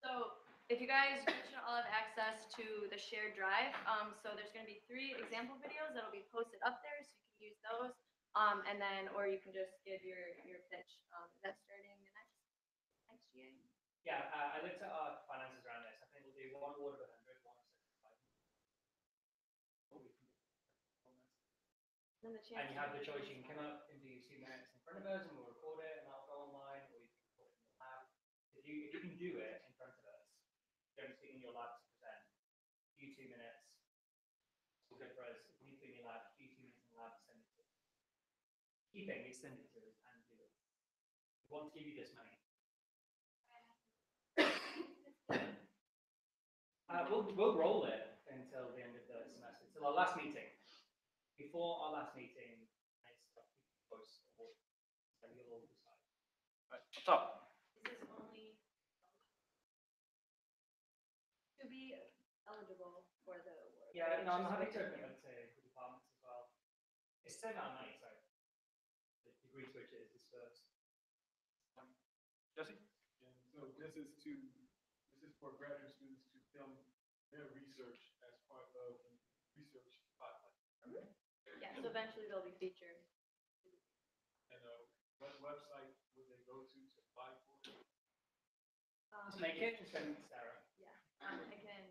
So if you guys should all have access to the shared drive, so there's gonna be 3 example videos that'll be posted up there, so you can use those. And then, or you can just give your pitch. Is that starting the next GA? Yeah, I looked at our finances around this. I think we'll do one award of 100, one of 75. What we can do on this. Then the chance And you to- have the choice, you can come up and do 2 minutes in front of us and we'll record it and that'll go online, or you can record it in the lab. If you can do it in front of us, don't sit in your lab to present, do 2 minutes, it's good for us. If you do in your lab, do 2 minutes in the lab, send it to us. Key thing is send it to us and do it. We want to give you this money. We'll roll it until the end of the semester, till our last meeting. Before our last meeting, it's a voice award, so you'll all decide. Right, up top. This is only to be eligible for the award. Yeah, right? no, I'm It's happy just to like- open it up to the departments as well. It's the same amount of money, sorry. The degree to which it is dispersed. Jesse? And so this is for graduate students to film their research as part of the research spotlight. Yeah, so eventually they'll be featured. And what website would they go to apply for it? Just make it and send it to Sarah. Yeah, I can.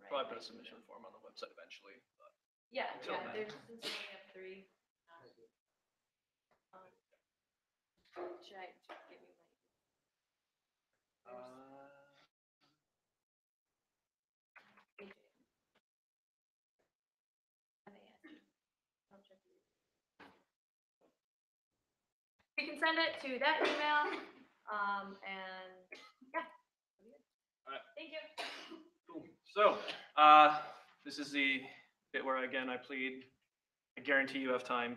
Probably put a submission form on the website eventually, but. Yeah, Till yeah, then. there's since we only have 3. Should I just give you my? AJ. MAS. I'll check you. We can send it to that email, and yeah. that'll be it. Alright. Thank you. Cool. So, this is the bit where, again, I plead, I guarantee you have time.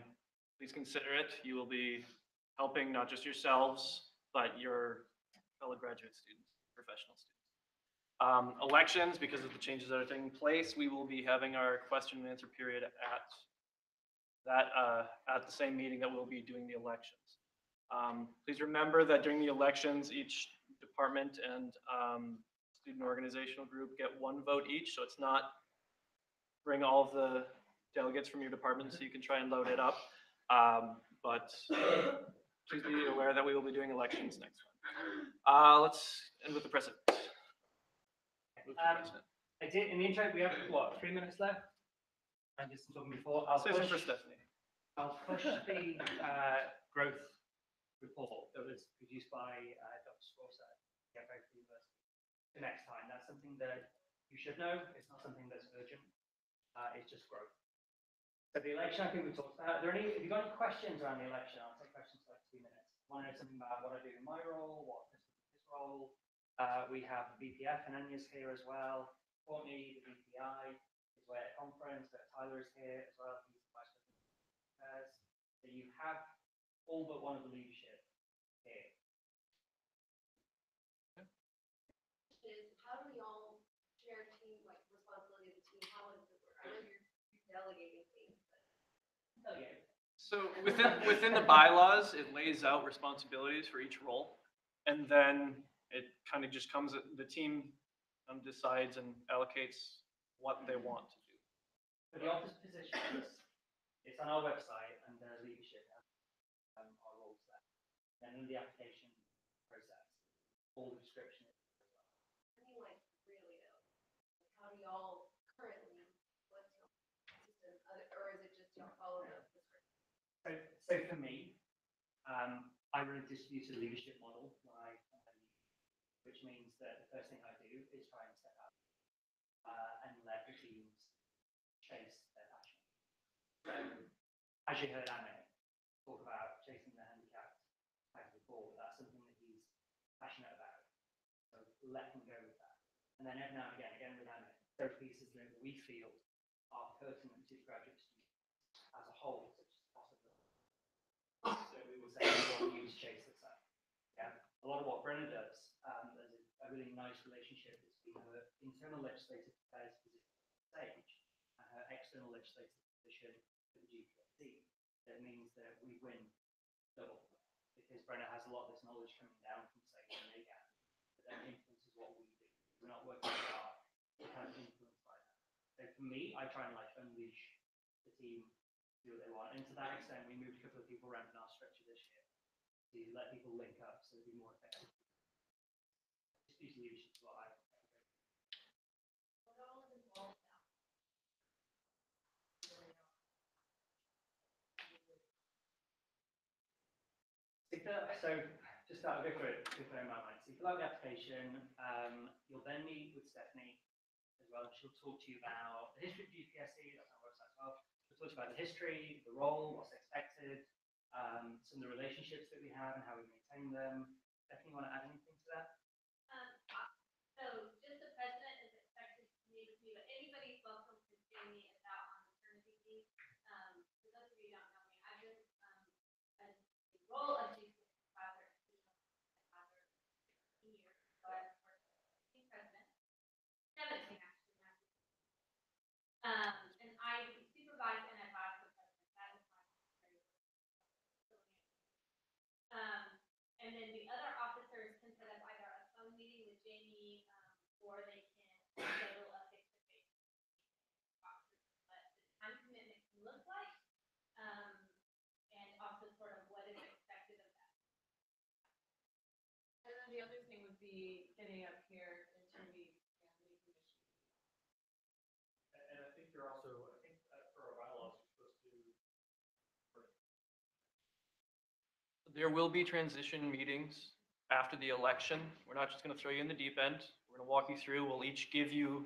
Please consider it. You will be helping not just yourselves, but your fellow graduate students, professional students. Elections, because of the changes that are taking place, we will be having our question and answer period at the same meeting that we'll be doing the elections. Please remember that during the elections, each department and student organizational group get 1 vote each, so it's not bring all of the delegates from your department so you can try and load it up. But please be aware that we will be doing elections next month. Let's end with the president. Move to the president. I did, in the intro, we have, what, 3 minutes left? I just talking before, I'll Save some for push Stephanie. the growth report that was produced by Dr. Scorsa at Fairfax University for next time. That's something that you should know. It's not something that's urgent. It's just growth. So the election, I think we talked about. Have you got any questions around the election? I'll take questions for like 2 minutes. Want to know something about what I do in my role, what Chris does in his role. We have the BPF and Anya's here as well. Courtney, the BPI, is away at conference. Tyler is here as well. He's the Vice President of Affairs. So you have all but one of the leadership here. Is how do we all share team, like responsibility of the team? How does it work? I know you're delegating things, but. Delegate. So within the bylaws, it lays out responsibilities for each role. And then it kind of just comes, the team decides and allocates what they want to do. For the office positions, it's on our website and the leadership our roles there. Then in the application process, all the description is as well. I mean, like, really though, like, how do y'all currently, what's your system, or is it just y'all follow the script? So for me, I run a distributed leadership model, which means that the first thing I do is try and set up and let the teams chase their passion. So, as you heard Anna talk about chasing the handicapped back and forth, that's something that he's passionate about. So let him go with that. And then every now and again with Anna, there are pieces that we feel are pertinent to graduate students as a whole, such as possible. So we will say, we want you to chase this up. Yeah. A lot of what Brenna does, there's a really nice relationship between her internal legislative affairs position stage and her external legislative position for the GPSC. That means that we win double because Brenna has a lot of this knowledge coming down from say the NAGAT that then influences what we do. We're not working hard, we're kind of influenced by that. So for me, I try and like unleash the team to do what they want. And to that extent, we moved a couple of people around in our structure this year to let people link up so they'd be more effective. Just leadership is what I What all is involved now? So just out of go through it, in my mind. So you fill out the application, you'll then meet with Stephanie as well. She'll talk to you about the history of GPSC, that's our website as well. She'll talk to you about the history, the role, what's expected, some of the relationships that we have and how we maintain them. Stephanie, you want to add anything to that? So just the president is expected to meet with me, but anybody's welcome to Jamie is out on maternity leave. For those of you who don't know me, I've been the role of GC father years. So I've worked as team president, 17 actually now. And I supervise and advise the president. That is my and then the other officers can set up either a phone meeting with Jamie, or they can schedule a face-to-face. But the time commitment can look like, and also sort of what is expected of that. And then the other thing would be getting up here into the family commission. And I think you're also, I think for our bylaws, you're supposed to. There will be transition meetings after the election. We're not just going to throw you in the deep end. We're going to walk you through. We'll each give you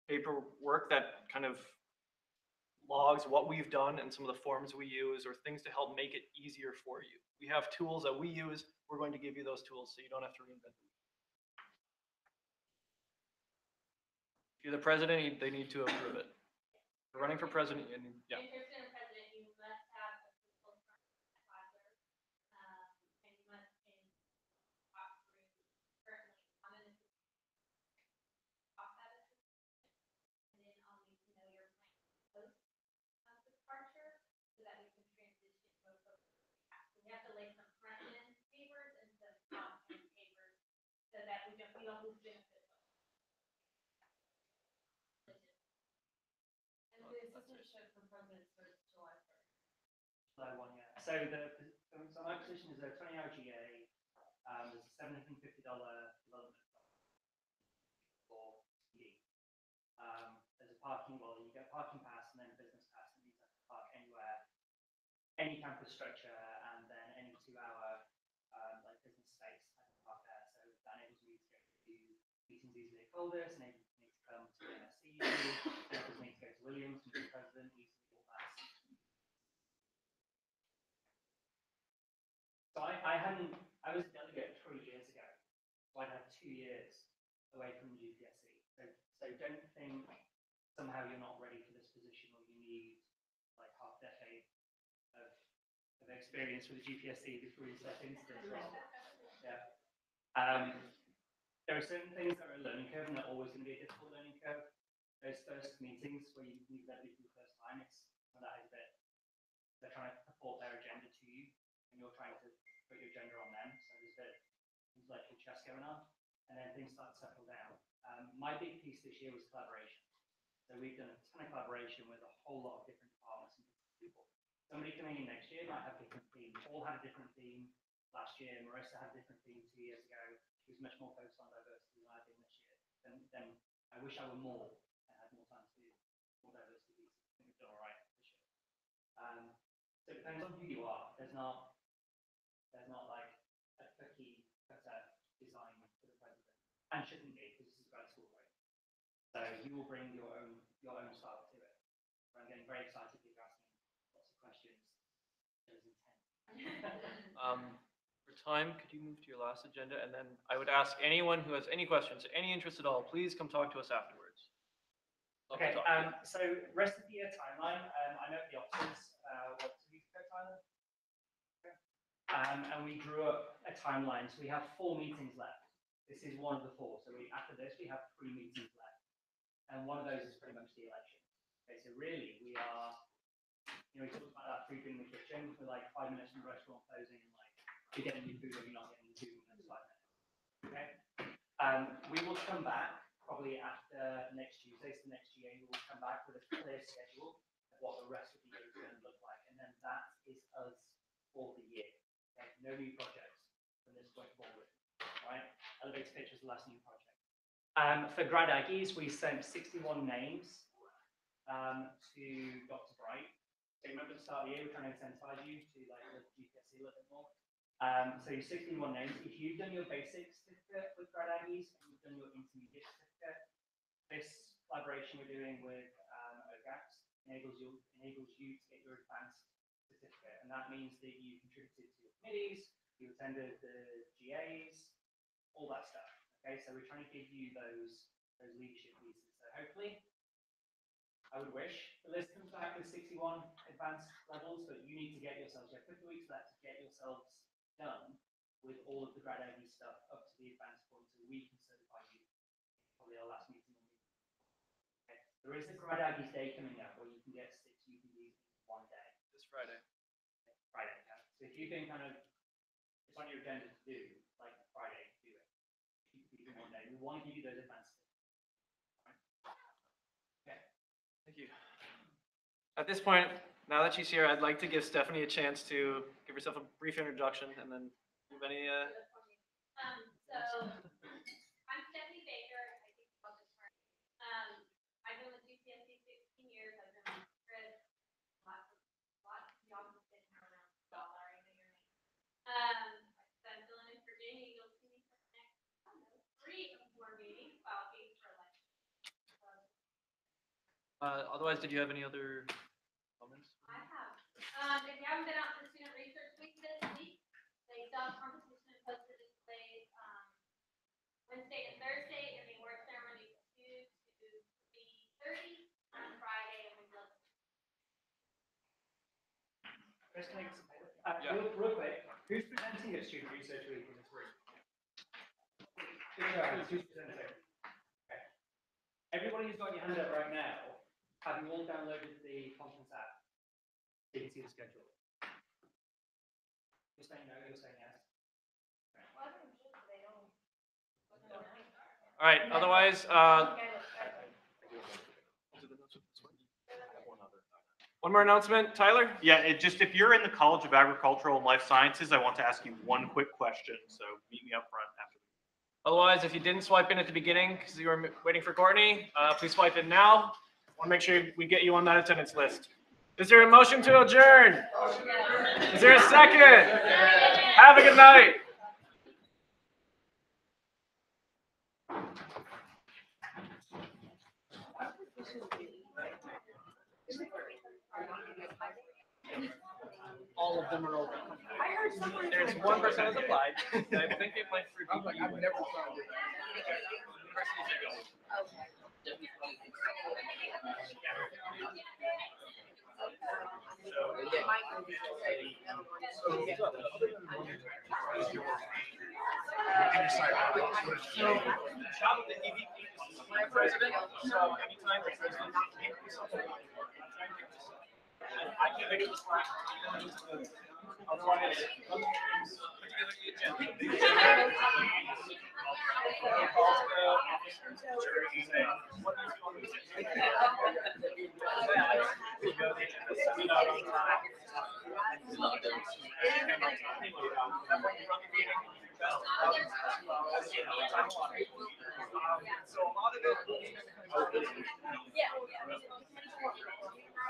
paperwork that kind of logs what we've done and some of the forms we use or things to help make it easier for you. We have tools that we use. We're going to give you those tools so you don't have to reinvent them. If you're the president, they need to approve it. If you're running for president, yeah. If you're still president, you must have a physical advisor, and you must talk through currently on an assistant, and then I'll need to know your plan post departure so that we can transition both of them. We have to lay some front end papers and some top end papers so that we don't lose benefits. And the assistantship for president starts July 1st. July 1, yeah. So my position is a 20-hour GA. There's a $750 development for PD. There's a parking, well, you get a parking pass and then a business pass that means I can park anywhere, any campus structure, and then any 2-hour easily at Coldus, enables me to come to MSC easily, enables me to go to Williams, meet the president easily, all that. So I was a delegate 3 years ago, so I'd had 2 years away from the GPSC. So don't think somehow you're not ready for this position or you need like half a decade of experience with the GPSC before you step into this role. Yeah. There are certain things that are a learning curve and they're always going to be a difficult learning curve. Those first meetings where you meet everybody for the first time, that is that they're trying to purport their agenda to you and you're trying to put your agenda on them. So there's a bit of intellectual chess going on and then things start to settle down. My big piece this year was collaboration. So we've done a ton of collaboration with a whole lot of different departments and different people. Somebody coming in next year might have different themes. All had a different theme last year. Marissa had a different theme 2 years ago. She was much more focused on diversity than I've been this year. Then I wish I were more and had more time to do more diversity pieces. I think we've done all right this year. So it depends on who you are. There's not like a cookie cutter design for the president. And shouldn't be, because this is grad school, right? So you will bring your own style to it. I'm getting very excited if you're asking lots of questions. Shows intent. For time, could you move to your last agenda? And then I would ask anyone who has any questions, any interest at all, please come talk to us afterwards. Love to Okay, talk to you. so rest of the year timeline, I know the officers, 2 weeks ago, Tyler? Okay. And we drew up a timeline, so we have 4 meetings left. This is one of the 4, so after this, we have 3 meetings left. And one of those is pretty much the election. Okay, so really, we are, we talked about that food in the kitchen, we're like 5 minutes from the restaurant closing, and like, you're getting your food or you're not getting your food in the next 5 minutes. Okay? We will come back probably after next Tuesday, so next GA, we will come back with a clear schedule of what the rest of the year is going to look like. And then that is us for the year. Okay? No new projects from this point forward. Right? Elevator pitch was the last new project. For grad Aggies, we sent 61 names to Dr. Bright. So remember at the start of the year, we're trying to incentivize you to like live GPSC a little bit more. So your 61 names, if you've done your basic certificate with grad Aggies and you've done your intermediate certificate, this collaboration we're doing with OGAX enables you to get your advanced certificate. And that means that you contributed to your committees, you attended the GAs, all that stuff. Okay, so we're trying to give you those leadership pieces. So hopefully, I would wish the list comes back with 61 advanced levels, but you need to get yourselves, you have 50 weeks left to get yourselves done with all of the grad Aggie stuff up to the advanced point, so we can certify you. Probably our last meeting. Okay. There is a grad Aggies day coming up where you can get 6 UPDs in 1 day. This Friday. Friday, yeah. So if you can kind of, it's on your agenda to do, like Friday, do it. You can 1 day. We want to give you those advanced. Okay. Thank you. At this point, now that she's here, I'd like to give Stephanie a chance to give herself a brief introduction and then give any. So I'm Stephanie Baker. I think about this part. I've been with GPSC 16 years. I've been with Chris. Lots of y'all have been around. Y'all already know your name. So I'm filling in for Jamie. You'll see me for the next, 3 or 4 meetings. Well, 8 for election. Otherwise, did you have any other comments? I have. If you haven't been out to Student Research Week this week, they still have competition and poster displays Wednesday and Thursday, and the award ceremony is 2 to 3:30 on Friday, and we love it. Chris, can I get some paper? Yeah. Real quick, who's presenting at Student Research Week in this room? Who's presenting? Okay. Everybody who's got your hand up right now, have you all downloaded the conference app? So you can see the schedule. You're saying no, you're saying yes. All right. Otherwise, one more announcement, Tyler. Yeah, if you're in the College of Agricultural and Life Sciences, I want to ask you one quick question. So meet me up front after. Otherwise, if you didn't swipe in at the beginning because you were waiting for Courtney, please swipe in now. I want to make sure we get you on that attendance list. Is there a motion to adjourn? Is there a second? Have a good night. all of them are over. I heard there's one person has applied. I think they applied for I'm like, I've DBU. never tried it. Job of the EVP is my president, so anytime the president can't do something, I can make it slack. Otherwise, put together the agenda. Calls the officers, juries, say, what do you want me to do? We go, they send it out on time. So a lot of it.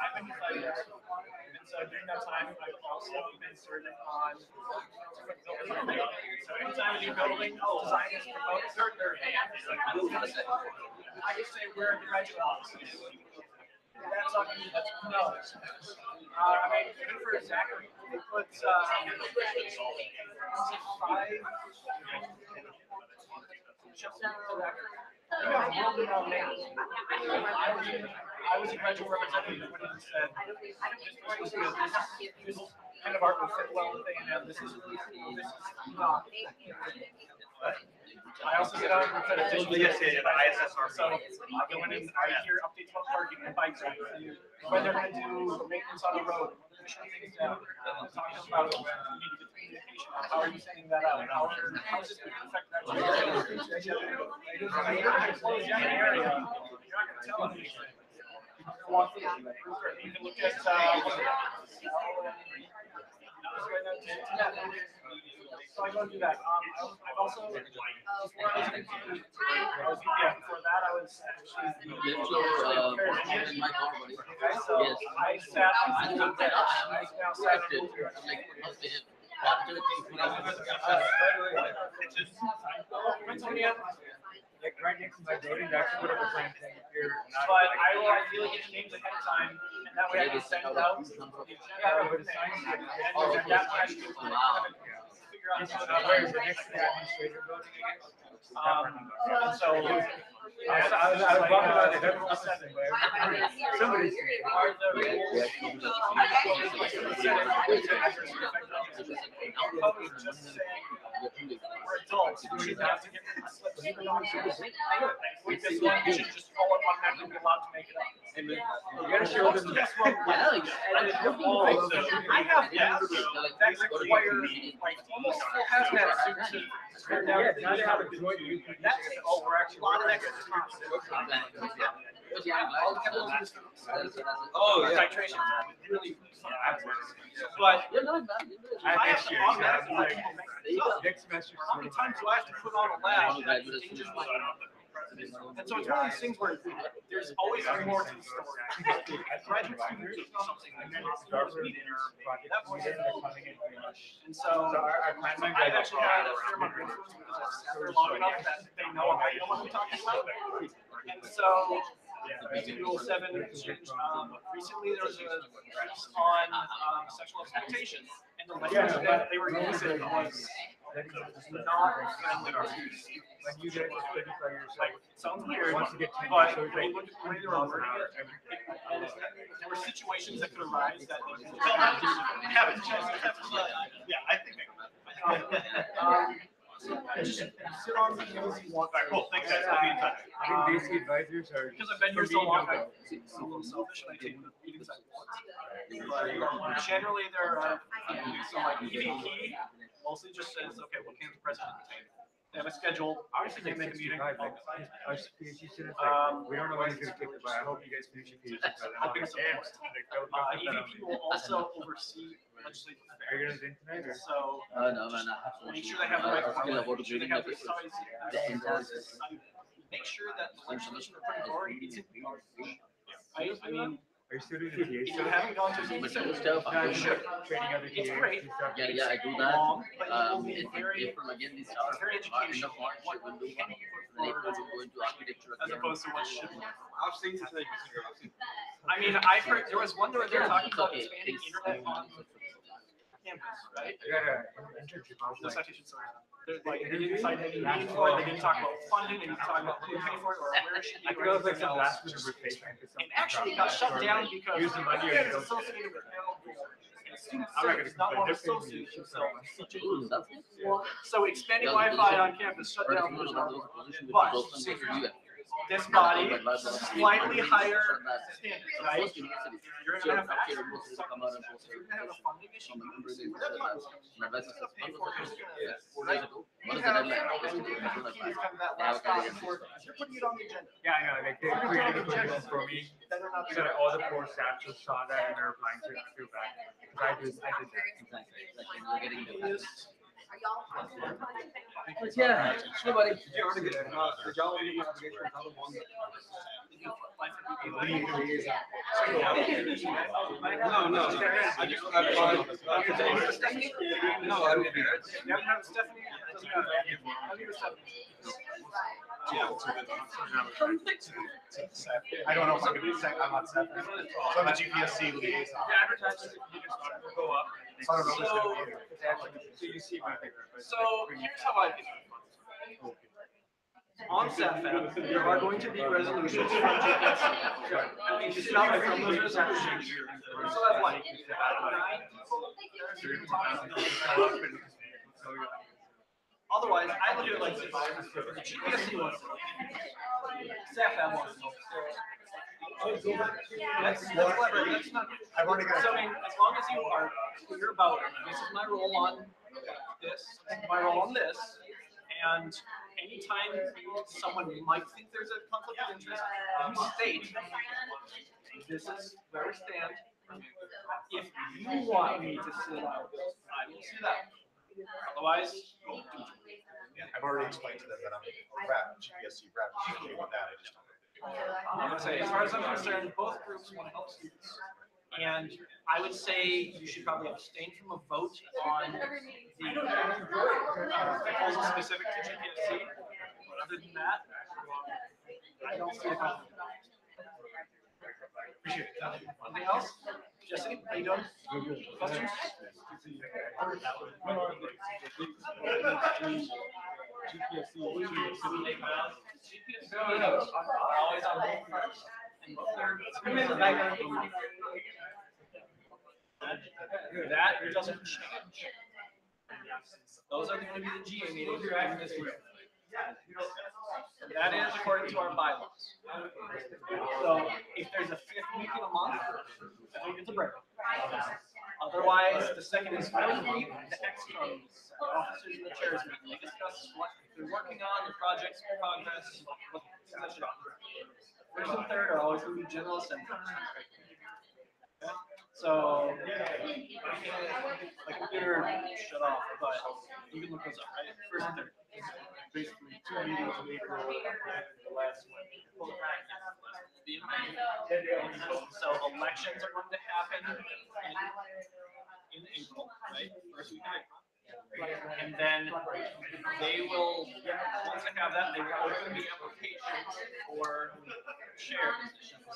I've been deciding, and so during that time, I've also been serving on. So anytime a new building design is proposed, I just say we're in the graduate office. That's all you need. That's no. I mean, even for Zachary, they put 5 shelves down for Zachary. You have world-renowned names. I was a graduate representative when he said, this kind of art will fit well with A&M. This is not. I also get on accreditation. Yes, yeah, the ISSR. So I go in and I hear updates about parking and bike racks, when they're going to do maintenance on the road, shut things down. Talking about when you need to get communication. How are you sending that out? How is this going to affect that? You're not going to close down the area. You're not going to tell them anything. You can look at so I go do that. I've also before I was before that I was actually so I sat on the bench. I now sat Like right next to my building, that's what I'm trying to here. But I will ideally get the names ahead of time, and that way I can send it out. Yeah, but it's nice. And that way I can figure out. Where is the next administrator building again? So I was walking by the federal seven, but somebody's. are the rules. Just saying, we're adults, we should have to get slips. With this one, you should just all automatically be allowed to make it up. You gotta show them. I have desks that require like almost full hazmat suits to turn down. Yeah, now they have a joint use. That's We're actually. a lot of extra costs. Oh, yeah. Titration, really. But I I have next to year, automatically like, make things up. next semester. How many times do I have to put on a lab? that they just like- And so it's one of these things where there's always more to the story. Graduate students do something like that voice is and so I've actually had a fair amount of influence because I've sat there long enough that they know I know what I'm talking about. And so Rule 7 exchange, recently there was a piece on sexual exploitation, and the language that they were using was not friendly to students. When you get 35 years Like, it sounds weird, Once you get 10 but years, when you look at the way they were wording it, there were situations that could arise that they didn't have it. Yeah, I think Just sit on the things you want. All right, cool. Thanks, guys. I'll be in touch. I think basic advisors are. Because I've been here so long, I'm a little selfish and I take the meetings I want. But generally, they're, so like EVP mostly just says, okay, what can the president take? They have a schedule, obviously they make a meeting. Our PhD students, like, we don't know when he's gonna kick it, but I hope you guys finish your PhD. Helping support. EVP will also oversee legislative Are you affairs. gonna do tonight or? So No, man, I have to. make sure they have the right. Still about Make sure they reading have the episodes. size. Make sure that the legislation for putting forward is in I mean, Are you still doing the if TA you haven't gone to the Material stuff, No, I'm you doing should. it. Training other It's TAs great. and stuff. Yeah, I do that. long, but it will be In very, April again, this start. very End of educational. March, What we'll do can one. you put Then April, forward we'll go into architecture as again. opposed to what should. I've seen this like, I mean, I've heard, there was one where they were talking about Okay, expanding it's, internet on campus, right? I got an No citation, sorry. There's like, they didn't cite any need for it, they didn't talk about funding, they didn't talk about who paid for it, or where it should be, I or could also like anything some else. last minute replacement. And actually got shut down because Use the money or it's you don't. associated with student I'm not service, gonna not one complain. They're paying me association, to so. Ooh, that's So expanding Yeah, Wi-Fi those- on campus shut Or down. if you those go to are- those positions, But those things are you. this body, slightly higher standards, right? Most universities, You're sure, gonna have up here, actual most of them come out and post You're their gonna have a position. funding issue. Some of them really Where that good fund's at coming my advice from? is Who's gonna pay one for of it? Who's the gonna- first 4 Right? days ago. You What is the have- deadline? and Let's do it. it's Let's do it. kind of that Now last we gotta back get and this forth. done. You're putting it on the agenda. Yeah, I know, like they created a position for me. Then they're not. So that all the poor staff just saw that and they're applying to it. I feel bad. 'Cause I did that. Exactly. We're getting there. Yes. Yeah, sure, buddy. Did you already get, did y'all leave the obligation of another one? Did you apply for the- Lead liaison. No, no, I just, I applied today. No, I didn't do that. You haven't had Stephanie? Doesn't matter. I'll give you Stephanie. I don't know if I can be sent, I'm not set. So the GPSC liaison. Yeah, advertise it, you just go up. So I don't know if it's gonna be there. So you see my paper. So here's how I do it. On SAFAP, there are going to be resolutions from GPSC. I mean, it's not like from those resolutions. We still have like 9 people. Otherwise, I look at it like this. The GPSC wants it. SAFAP wants it. That's clever. That's not. I've already got. So I mean, as long as you are clear about, this is my role on this, my role on this, and anytime someone might think there's a conflict of interest, you state, this is where we stand. If you want me to sit out, I will sit out. Otherwise, go. I've already explained to them that I'm a rep, GPSC rep, if they want that, I just. I would say, as far as I'm concerned, both groups want to help students. And I would say you should probably abstain from a vote on the proposal specific to GPSC. But other than that, I don't see a conflict. Appreciate it. Anything else? Jesse, how you doing? Questions? GPSC are always on both fronts. And both are- That doesn't change. Those are going to be the GA meetings in this room. That is according to our bylaws. So if there's a 5th week in a month, I think it's a break. Otherwise, the second is 4th week, the excoms, the officers and the chairs meeting. They discuss what they're working on, the projects, progress, what things should offer. 1st and 3rd are always going to be general assembly. Okay? So, my computer shut off, but you can look those up, right? 1st and 3rd. Basically, 2 meetings in April, and the last one. So elections are going to happen in April, right? First week of April. And then they will, once they have that, they will open the applications for chair positions.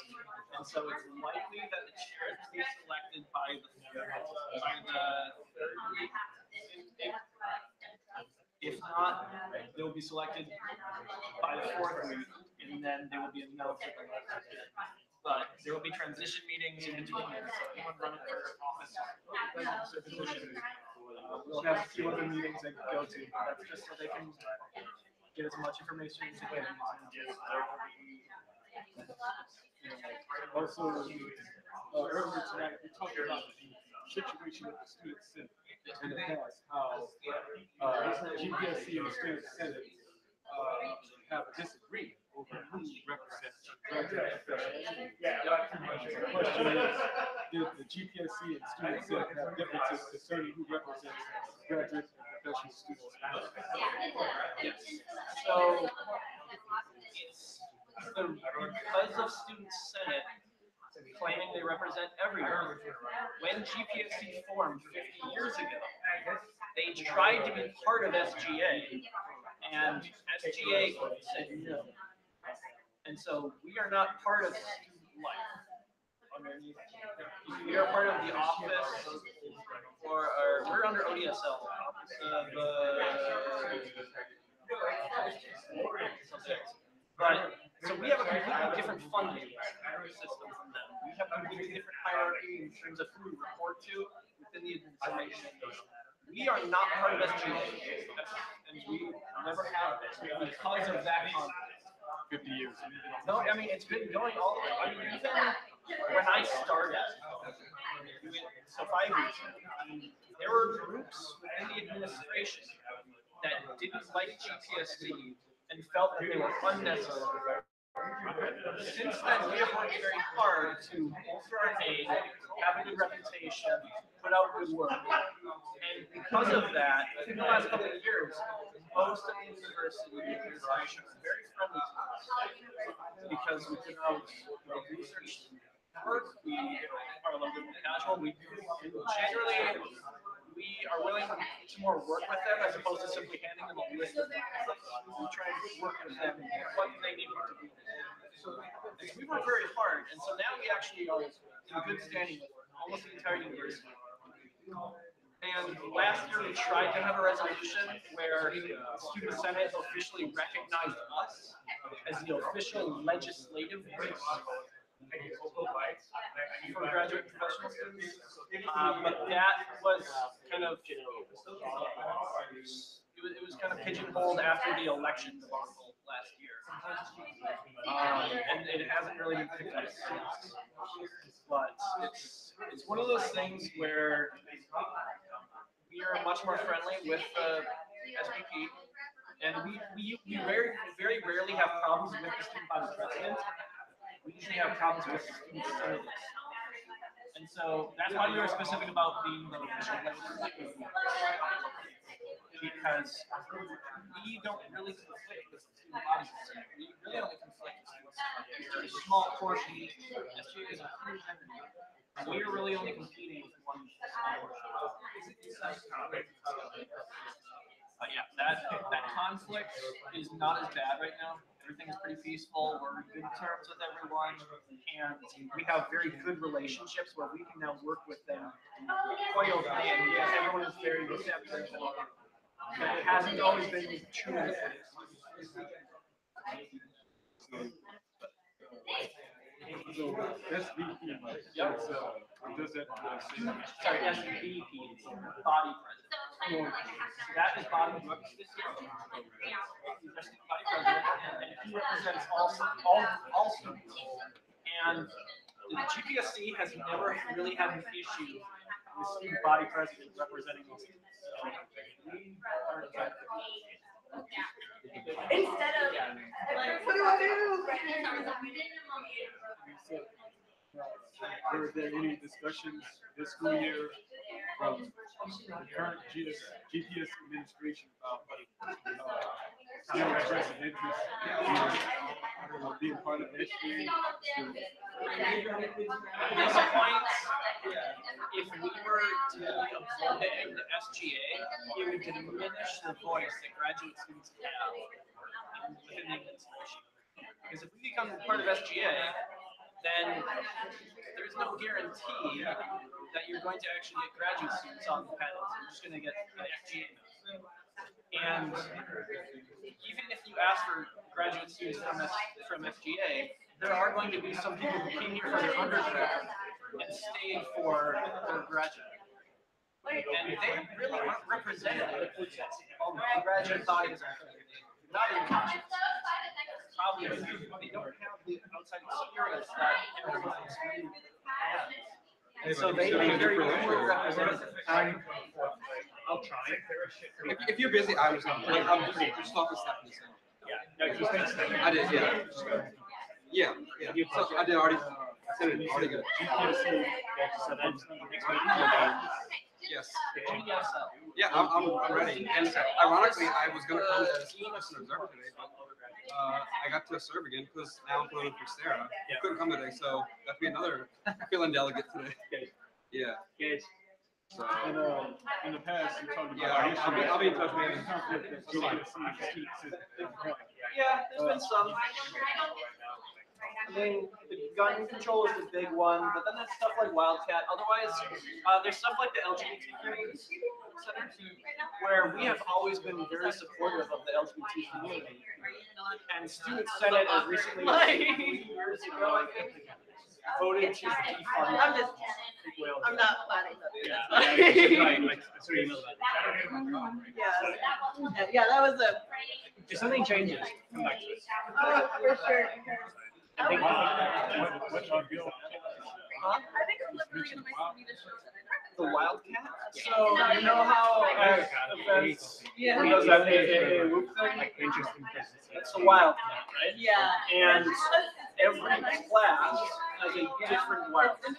And so it's likely that the chair will be selected by the third week in April. If not, they will be selected by the 4th week, and then they will be announced. But there will be transition meetings in between. So anyone running for office, position, we'll have a few other meetings they can go to. That's just so they can get as much information as they can. Also, earlier tonight, we talked about the situation with the student senate in the past, how GPSC and the student senate have a disagreement over who represents graduate professionals. The question is, did the GPSC and student senate have differences concerning who represents graduate and professional students? Yes. So it's because of student senate claiming they represent everyone. When GPSC formed 50 years ago, they tried to be part of SGA, and SGA said no. And so we are not part of student life. We are part of the office for for our, we're under ODSL. But, so we have a completely different funding system from them. We have a completely different hierarchy in terms of who we report to within the administration. We are not part of SGA, and we never have been because of that conflict. 50 years. No, I mean, it's been going all the way. I mean, even when I started, so 5 years ago, there were groups within the administration that didn't like GPSD and felt that they were unnecessary. Since then, we have worked very hard to bolster our name, have a good reputation, put out good work. And because of that, in the last couple of years, most of the university administration is very friendly to us. Because we put out research work, we are a little bit more casual. We generally are willing to more work with them as opposed to simply handing them a list of things. We try and work with them what they need to do. And so we work very hard, and so now we actually are in good standing with almost the entire university. And last year we tried to have a resolution where the Student Senate officially recognized us as the official legislative voice for graduate and professional students. But that was kind of, it was kind of pigeonholed after the election debacle last year. And it hasn't really been picked up since. But it's one of those things where we are much more friendly with the SPP, and we very rarely have problems with the student body president. We usually have problems with the student senators. And so that's why we were specific about being the official legislative, because we don't really conflict with the student body president. We really only conflict with a small portion. SGA is a huge entity. And we are really only competing with one small portion. Yeah, that conflict is not as bad right now. Everything is pretty peaceful. We're in good terms with everyone, and we have very good relationships where we can now work with them quite openly, and yes, everyone is very receptive. But it hasn't always been true. So SVP, Yep. does that, Sorry, SVP, body president. That is body president. Body president, and he represents all students. And the GPSC has never really had an issue with student body president representing all students. So we are excited. Instead of, like, what do I do? were there any discussions this school year from the current GPS administration about your expressing interest in being part of SGA? At this point, if we were to absorb it into SGA, it would diminish the voice that graduate students have within the administration. Because if we become part of SGA, then there's no guarantee that you're going to actually get graduate students on the panels. You're just going to get an FGA note. And even if you ask for graduate students from FGA, there are going to be some people who came here for their undergrad and stayed for their graduate. And they really aren't representative of the graduate bodies. Not even probably they don't have the outside experience that everyone else really has. So they make very poor representatives. I'll try. If you're busy, I'm just talking stuff. I did, yeah. Yeah. So I did already. I said it already good. Yes. Yeah, I'm ready. And ironically, I was going to come as an observer today, but I got to serve again because now I'm voting for Sarah. I couldn't come today, so that'd be another fill-in delegate today. Yeah. So, in the past, you talked about. Yeah, I'll be in touch with you. Yeah, there's been some. I mean, the gun control is the big one, but then there's stuff like Wildcat. Otherwise, there's stuff like the LGBT Center, where we have always been very supportive of the LGBT community. And Student Senate, as recently as 3 years ago, I think, voted to defund. I'm just, big whale. I'm not planning. Yeah, that was a. If something changes, come back to us. For sure. I think- Huh? I think I'm literally gonna make The Wildcat? So, you know how events, Yeah. does that AKA whoop thing? It's the Wildcat, right? Yeah. And every class has a different Wildcat.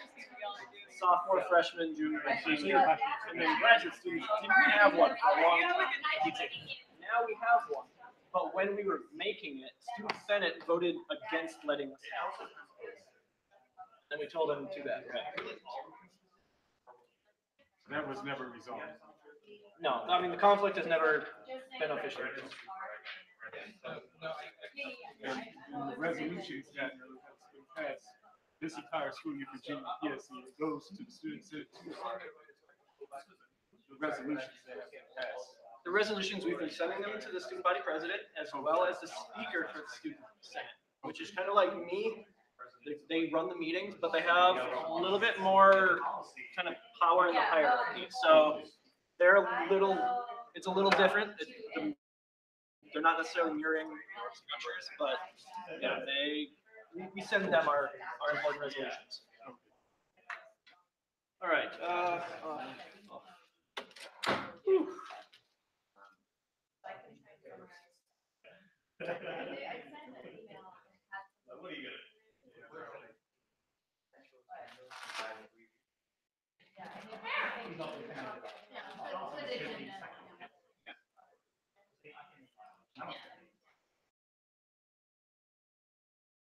Sophomore, freshman, junior, and senior. And then graduate students didn't have one for a long time. Now we have one. But when we were making it, Student Senate voted against letting us have it. And we told them too bad, right? That was never resolved. No, I mean, the conflict has never been officially. And the resolutions that have been passed, this entire school year for Virginia PSC, it goes to the student senate too. The resolutions that have been passed. The resolutions, we've been sending them to the student body president as well as the speaker for the student senate, which is kind of like me. They run the meetings, but they have a little bit more kind of power in the hierarchy. So they're a little, it's a little different. They're not necessarily mirroring our structures, but yeah, we send them our important resolutions. All right. Whew. What are you gonna? Yeah.